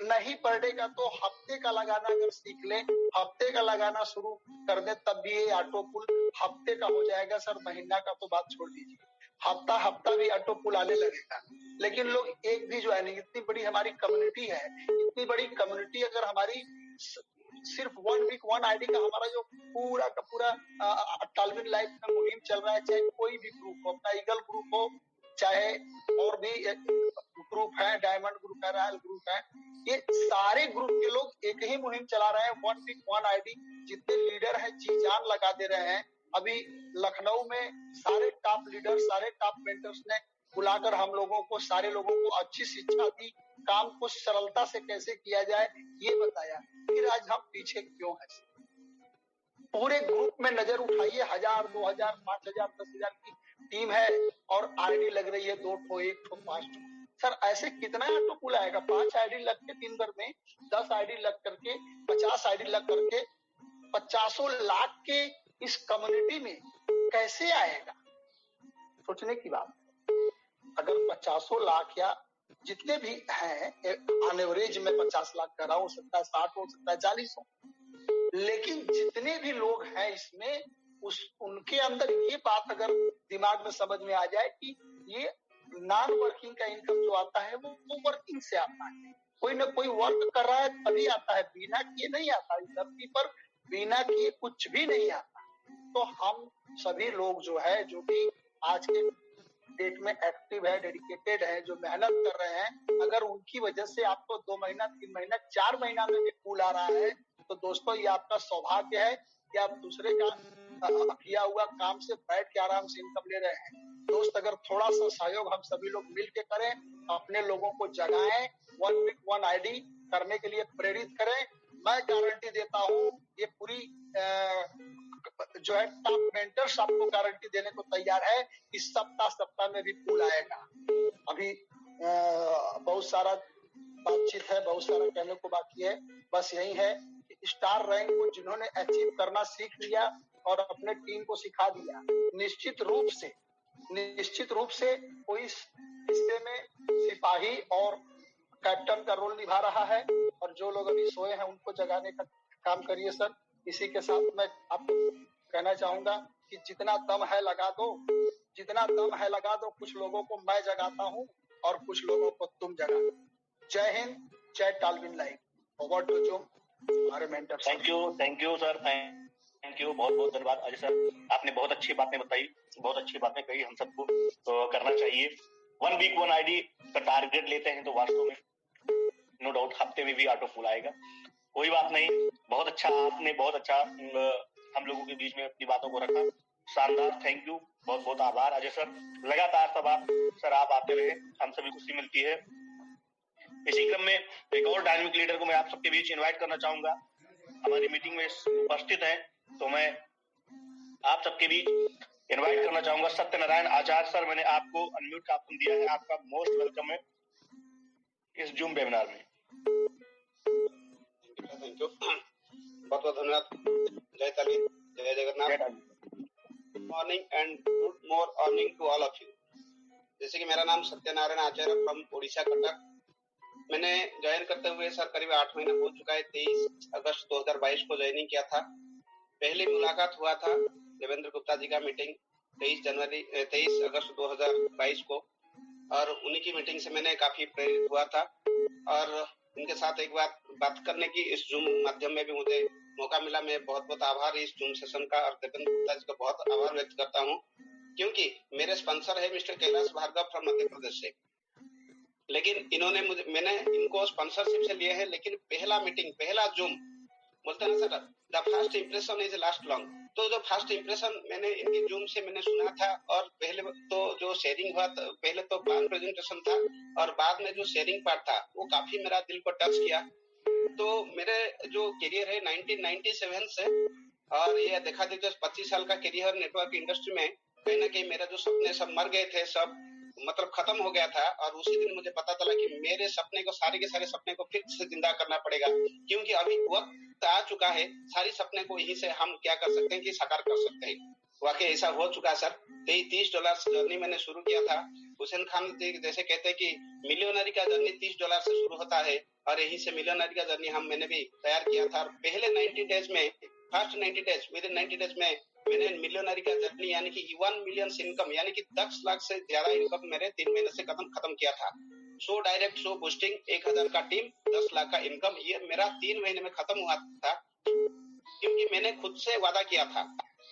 नहीं पड़ेगा तो हफ्ते का लगाना अगर सीख ले, हफ्ते का लगाना शुरू कर दे, तब भी ये ऑटो पुल हफ्ते का हो जाएगा। सर, महीना का तो बात छोड़ दीजिए, हफ्ता हफ्ता भी ऑटो पुल आने लगेगा। लेकिन लोग एक भी ज्वाइनिंग, इतनी बड़ी हमारी कम्युनिटी है, इतनी बड़ी कम्युनिटी अगर हमारी सिर्फ 1 वीक 1 आईडी का हमारा जो पूरा का पूरा टालविन लाइफ में मुहिम चल रहा है, चाहे कोई भी ग्रुप हो, अपना ईगल ग्रुप हो, चाहे और भी ग्रुप है, डायमंड ग्रुप है, रॉयल ग्रुप है, ये सारे ग्रुप के लोग एक ही मुहिम चला रहे हैं, 1 वीक 1 आईडी। जितने लीडर हैं जी जान लगा दे रहे हैं। अभी लखनऊ में सारे टॉप लीडर, सारे टॉप मेंटर्स ने बुलाकर हम लोगों को, सारे लोगों को अच्छी शिक्षा दी, काम को सरलता से कैसे किया जाए ये बताया। फिर आज हम पीछे क्यों हैं? पूरे ग्रुप में नजर उठाइए, 1000, 2000, 5000, 10,000 की टीम है और आईडी लग रही है 2 ठो, 1 ठो, 5 ठो। सर, ऐसे कितना ऑटो पुल आएगा? 5 आईडी लग के दिन भर में, 10 आईडी लग करके, 50 आईडी लग करके 50 लाख के इस कम्युनिटी में कैसे आएगा? सोचने की बात। अगर 50 लाख या जितने भी हैं, ऑन एवरेज में 50 लाख का रहा, हो सकता है 60 हो सकता है 40 हो, लेकिन जितने भी लोग हैं इसमें, उनके अंदर ये बात अगर दिमाग में समझ में आ जाए कि ये नॉन वर्किंग का इनकम जो आता है वो वर्किंग से आता है, कोई ना कोई वर्क कर रहा है तभी आता है, बिना किए नहीं आता। इस धरती पर बिना किए कुछ भी नहीं आता। तो हम सभी लोग जो है, जो भी आज के डेट में एक्टिव है, डेडिकेटेड है, जो मेहनत कर रहे हैं, अगर उनकी वजह से आपको 2 महीना, 3 महीना, 4 महीना में भी पुल आ रहा है, तो दोस्तों ये आपका सौभाग्य है कि आप दूसरे का किया हुआ काम से बैठ के आराम से इनकम ले रहे हैं। दोस्त, अगर थोड़ा सा सहयोग हम सभी लोग मिल के करें, अपने लोगों को जगाएं, 1 वीक 1 आईडी करने के लिए प्रेरित करें, मैं गारंटी देता हूँ ये पूरी जो है टॉप मेंटर्स आपको गारंटी देने को तैयार है कि सप्ताह में भी पुल आएगा। अभी बहुत सारा बातचीत है, बहुत सारा कहने को बाकी है। बस यही है कि स्टार रैंक को जिन्होंने अचीव करना सीख लिया और अपने टीम को सिखा दिया, निश्चित रूप से कोई हिस्से में सिपाही और कैप्टन का रोल निभा रहा है, और जो लोग अभी सोए हैं उनको जगाने का काम करिए। सर, इसी के साथ मैं आपको कहना चाहूंगा कि जितना दम है लगा दो, जितना दम है लगा दो। कुछ लोगों को मैं जगाता हूँ और कुछ लोगों को तुम जगा दो। जय हिंद, जय टालविन लाइफ। ओवर टू जो हमारे mentor. Thank you sir, thank you, बहुत बहुत धन्यवाद अजय सर। आपने बहुत अच्छी बातें बताई, बहुत अच्छी बातें कही, हम सबको तो करना चाहिए। 1 वीक 1 आईडी का टारगेट लेते हैं तो वास्तव में नो डाउट हफ्ते में भी ऑटो पुल आएगा। कोई बात नहीं, बहुत अच्छा, आपने बहुत अच्छा हम लोगों के बीच में अपनी बातों को रखा। शानदार, थैंक यू, बहुत बहुत आभार अजय सर। लगातार सर आप आते रहे, हम सभी खुशी मिलती है। इसी क्रम में एक और डायनामिक लीडर को मैं आप सबके बीच इनवाइट करना चाहूंगा, हमारी मीटिंग में उपस्थित है, तो मैं आप सबके बीच इनवाइट करना चाहूंगा सत्यनारायण आचार्य सर। मैंने आपको अनम्यूट का ऑप्शन दिया है, आपका मोस्ट वेलकम है इस जूम वेबिनार में। थैंक यू, बहुत बहुत धन्यवाद। जय ताली, जय Jagannath. Morning and good morning to all of you. जैसे कि मेरा नाम सत्यनारायण आचार्य फ्रॉम उड़ीसा कटक। मैंने ज्वाइन करते हुए सर करीब 8 महीना हो चुका है। 23 अगस्त 2022 को ज्वाइनिंग किया था। पहली मुलाकात हुआ था देवेंद्र गुप्ता जी का मीटिंग 23 अगस्त 2022 को, और उन्हीं की मीटिंग से मैंने काफी प्रेरित हुआ था और उनके साथ एक बात करने की इस जूम माध्यम में भी मुझे मौका मिला। मैं बहुत बहुत आभार इस जूम सेशन का और देवेंद्र गुप्ता जी का बहुत आभार व्यक्त करता हूँ, क्योंकि मेरे स्पॉन्सर है मिस्टर कैलाश भार्गव फ्रॉम मध्य प्रदेश से। लेकिन मैंने इनको स्पॉन्सरशिप से लिए है, लेकिन पहला मीटिंग, पहला जूम, बोलते हैं ना sir, the first impression is last long. तो जो फर्स्ट इंप्रेशन मैंने इनकी जूम से मैंने सुना था, और पहले तो जो शेयरिंग हुआ, पहले तो प्लान प्रेजेंटेशन था और बाद में जो शेयरिंग पार्ट था वो काफी मेरा दिल को टच किया। तो मेरे जो करियर है 1997 से, और ये देखा देखिए 25 साल का करियर नेटवर्क इंडस्ट्री में, कहीं ना कहीं मेरे जो सपने सब मर गए थे, सब मतलब खत्म हो गया था। और उसी दिन मुझे पता चला कि मेरे सपने को, सारे के सारे सपने को फिर से जिंदा करना पड़ेगा, क्योंकि अभी वक्त आ चुका है। सारी सपने को यहीं से हम क्या कर सकते हैं कि साकार कर सकते हैं। वाकई ऐसा हो चुका है सर। $30 से जर्नी मैंने शुरू किया था। हुसैन खान जी जैसे कहते हैं कि मिलियनरी का जर्नी $30 से शुरू होता है, और यहीं से मिलियनरी का जर्नी मैंने भी तैयार किया था। पहले 90 डेज में, first 90 days, with in 90 days में मैंने मिलियनरी का जर्नी यानी कि 1 मिलियन इनकम यानी कि 10 लाख से ज्यादा इनकम मेरे 3 महीने से खत्म किया था। सो डायरेक्ट, सो बूस्टिंग, 1000 का टीम, 10 लाख का इनकम, ये मेरा 3 महीने में खत्म हुआ था, क्योंकि मैंने खुद से वादा किया था।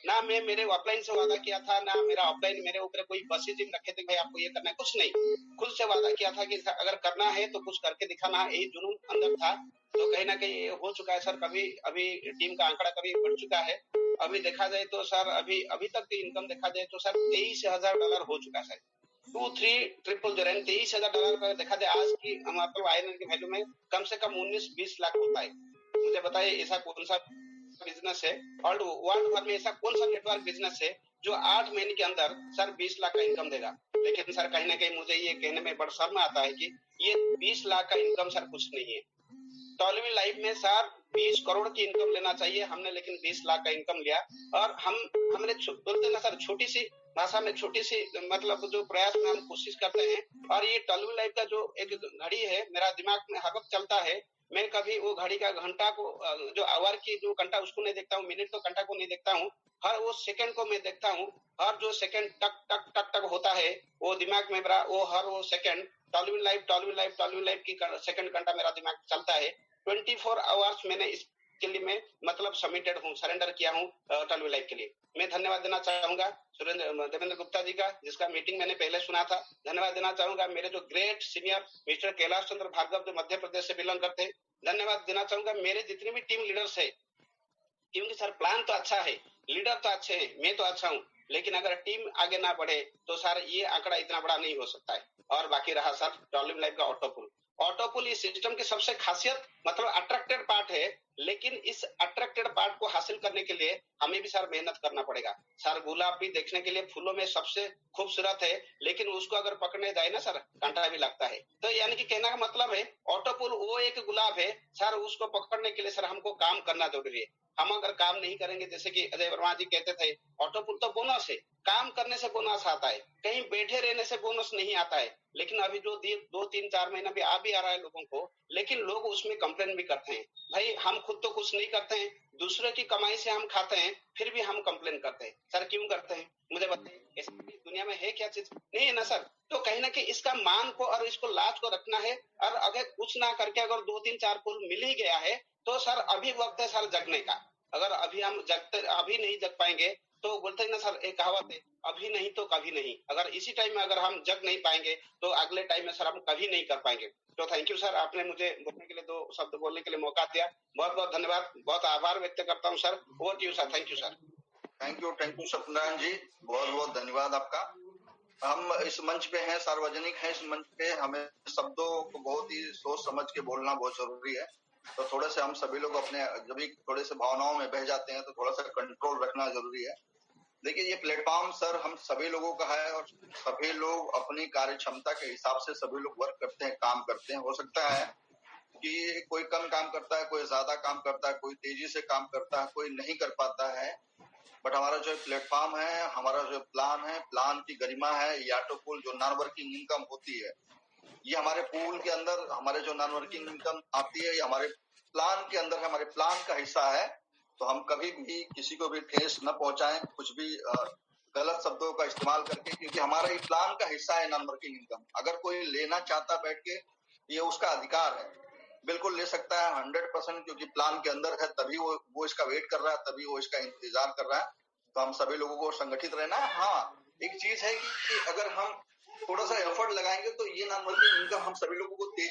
ना मैं मेरे ऑफलाइन से वादा किया था, ना मेरा ऑफलाइन मेरे ऊपर कोई बसीजिंग रखे थे भाई आपको ये करना है, कुछ नहीं। खुद से वादा किया था कि अगर करना है तो कुछ करके दिखाना है, यही जुनून अंदर था। तो कहीं ना कहीं हो चुका है सर। अभी टीम का आंकड़ा कभी बढ़ चुका है। अभी देखा जाए तो सर, अभी तक की इनकम देखा जाए तो सर $23,000 हो चुका है सर। 23,000 $23,000 का देखा जाए आज की मतलब INR की वैल्यू में कम से कम 19-20 लाख होता है। मुझे बताइए ऐसा कौन सा बिजनेस है वर्ल्ड भर में, ऐसा कौन सा नेटवर्क बिजनेस है जो 8 महीने के अंदर सर 20 लाख का इनकम देगा। लेकिन सर कहीं ना कहीं मुझे ये कहने में बड़ा शर्म आता है कि ये 20 लाख का इनकम सर कुछ नहीं है। टॉलीवुड लाइफ में सर 20 करोड़ की इनकम लेना चाहिए हमने, लेकिन 20 लाख का इनकम लिया। और हमने बोलते ना सर, छोटी सी भाषा में छोटी सी मतलब जो प्रयास में हम कोशिश करते हैं। और ये टॉलीवुड लाइफ का जो एक घड़ी है मेरा दिमाग में हर वक्त चलता है। मैं कभी वो घड़ी का घंटा को, जो आवर की जो घंटा उसको नहीं देखता हूँ, मिनट तो घंटा को नहीं देखता हूँ, हर वो सेकंड को मैं देखता हूँ। हर जो सेकंड टक टक टक टक होता है वो दिमाग में मेरा, वो हर वो सेकंड टॉलीवुड लाइफ की सेकंड घंटा मेरा दिमाग चलता है। 24 आवर्स मैंने इसके लिए मैं मतलब सबमिटेड हूँ, सरेंडर किया हूँ टॉलीवुड लाइफ के लिए। मैं धन्यवाद देना चाहूंगा देवेंद्र गुप्ता जी का, जिसका मीटिंग मैंने पहले सुना था। धन्यवाद देना चाहूंगा मेरे जो great senior mister Kailash Chandra Bhargava जो मध्य प्रदेश से बिलोंग करते हैं। धन्यवाद देना चाहूंगा मेरे जितने भी टीम लीडर्स है, क्योंकि सर प्लान तो अच्छा है, लीडर तो अच्छे हैं, मैं तो अच्छा हूँ, लेकिन अगर टीम आगे ना बढ़े तो सर ये आंकड़ा इतना बड़ा नहीं हो सकता है। और बाकी रहा सर टॉलीवुड लाइफ का ऑटोपुल इस सिस्टम की सबसे खासियत मतलब अट्रैक्टेड पार्ट है, लेकिन इस अट्रैक्टेड पार्ट को हासिल करने के लिए हमें भी सर मेहनत करना पड़ेगा। सर गुलाब भी देखने के लिए फूलों में सबसे खूबसूरत है, लेकिन उसको अगर पकड़ने जाए ना सर कांटा भी लगता है। तो यानी कि कहने का मतलब है ऑटोपुल वो एक गुलाब है सर, उसको पकड़ने के लिए सर हमको काम करना जरूरी है। हम अगर काम नहीं करेंगे, जैसे कि अजय वर्मा जी कहते थे ऑटोपुल तो बोनस है, काम करने से बोनस आता है, कहीं बैठे रहने से बोनस नहीं आता है। लेकिन अभी जो 2-3-4 महीना भी आ रहा है लोगों को, लेकिन लोग उसमें कंप्लेन भी करते हैं। भाई हम खुद तो कुछ नहीं करते हैं, दूसरे की कमाई से हम खाते हैं, फिर भी हम कंप्लेन करते हैं। सर क्यों करते हैं मुझे बताइए, इस दुनिया में है क्या चीज? नहीं है ना सर। तो कहीं ना कहीं इसका मान को और इसको लाज को रखना है। और अगर कुछ ना करके अगर 2-3-4 पुल मिल ही गया है तो सर अभी वक्त है सर जगने का। अगर अभी हम अभी नहीं जग पाएंगे तो बोलते हैं ना सर, एक कहावत है, अभी नहीं तो कभी नहीं। अगर इसी टाइम में अगर हम जग नहीं पाएंगे तो अगले टाइम में सर हम कभी नहीं कर पाएंगे। तो थैंक यू सर, आपने मुझे बोलने के लिए 2 शब्द बोलने के लिए मौका दिया। बहुत बहुत धन्यवाद, बहुत आभार व्यक्त करता हूँ sir. Over to you sir. Thank you sir. Thank you Satyanarayan ji, बहुत बहुत धन्यवाद आपका। हम इस मंच पे हैं, सार्वजनिक हैं, इस मंच पे हमें शब्दों को बहुत ही सोच समझ के बोलना बहुत जरूरी है। तो थोड़े से हम सभी लोग अपने जब भी थोड़े से भावनाओं में बह जाते हैं तो थोड़ा सा कंट्रोल रखना जरूरी है। देखिए ये प्लेटफॉर्म सर हम सभी लोगों का है और सभी लोग अपनी कार्य क्षमता के हिसाब से सभी लोग वर्क करते हैं, काम करते हैं। हो सकता है कि कोई कम काम करता है, कोई ज्यादा काम करता है, कोई तेजी से काम करता है, कोई नहीं कर पाता है। बट हमारा जो प्लेटफॉर्म है, हमारा जो प्लान है, प्लान की गरिमा है, या तो पूल जो नॉन वर्किंग इनकम होती है, ये हमारे पूल के अंदर हमारे जो नॉन वर्किंग इनकम आती है, ये हमारे प्लान के अंदर है, हमारे प्लान का हिस्सा है। तो हम कभी भी किसी को भी ठेस न पहुंचाएं, कुछ भी गलत शब्दों का इस्तेमाल करके, क्योंकि हमारा ये प्लान का हिस्सा है नॉन वर्किंग इनकम। अगर कोई लेना चाहता बैठ के, ये उसका अधिकार है, बिल्कुल ले सकता है 100%, क्योंकि प्लान के अंदर है, तभी वो इसका वेट कर रहा है, तभी वो इसका इंतजार कर रहा है। तो हम सभी लोगों को संगठित रहना है। हाँ, एक चीज है कि अगर हम थोड़ा सा एफर्ट लगाएंगे तो ये नॉन वर्किंग इनकम हम सभी लोगों को तेजी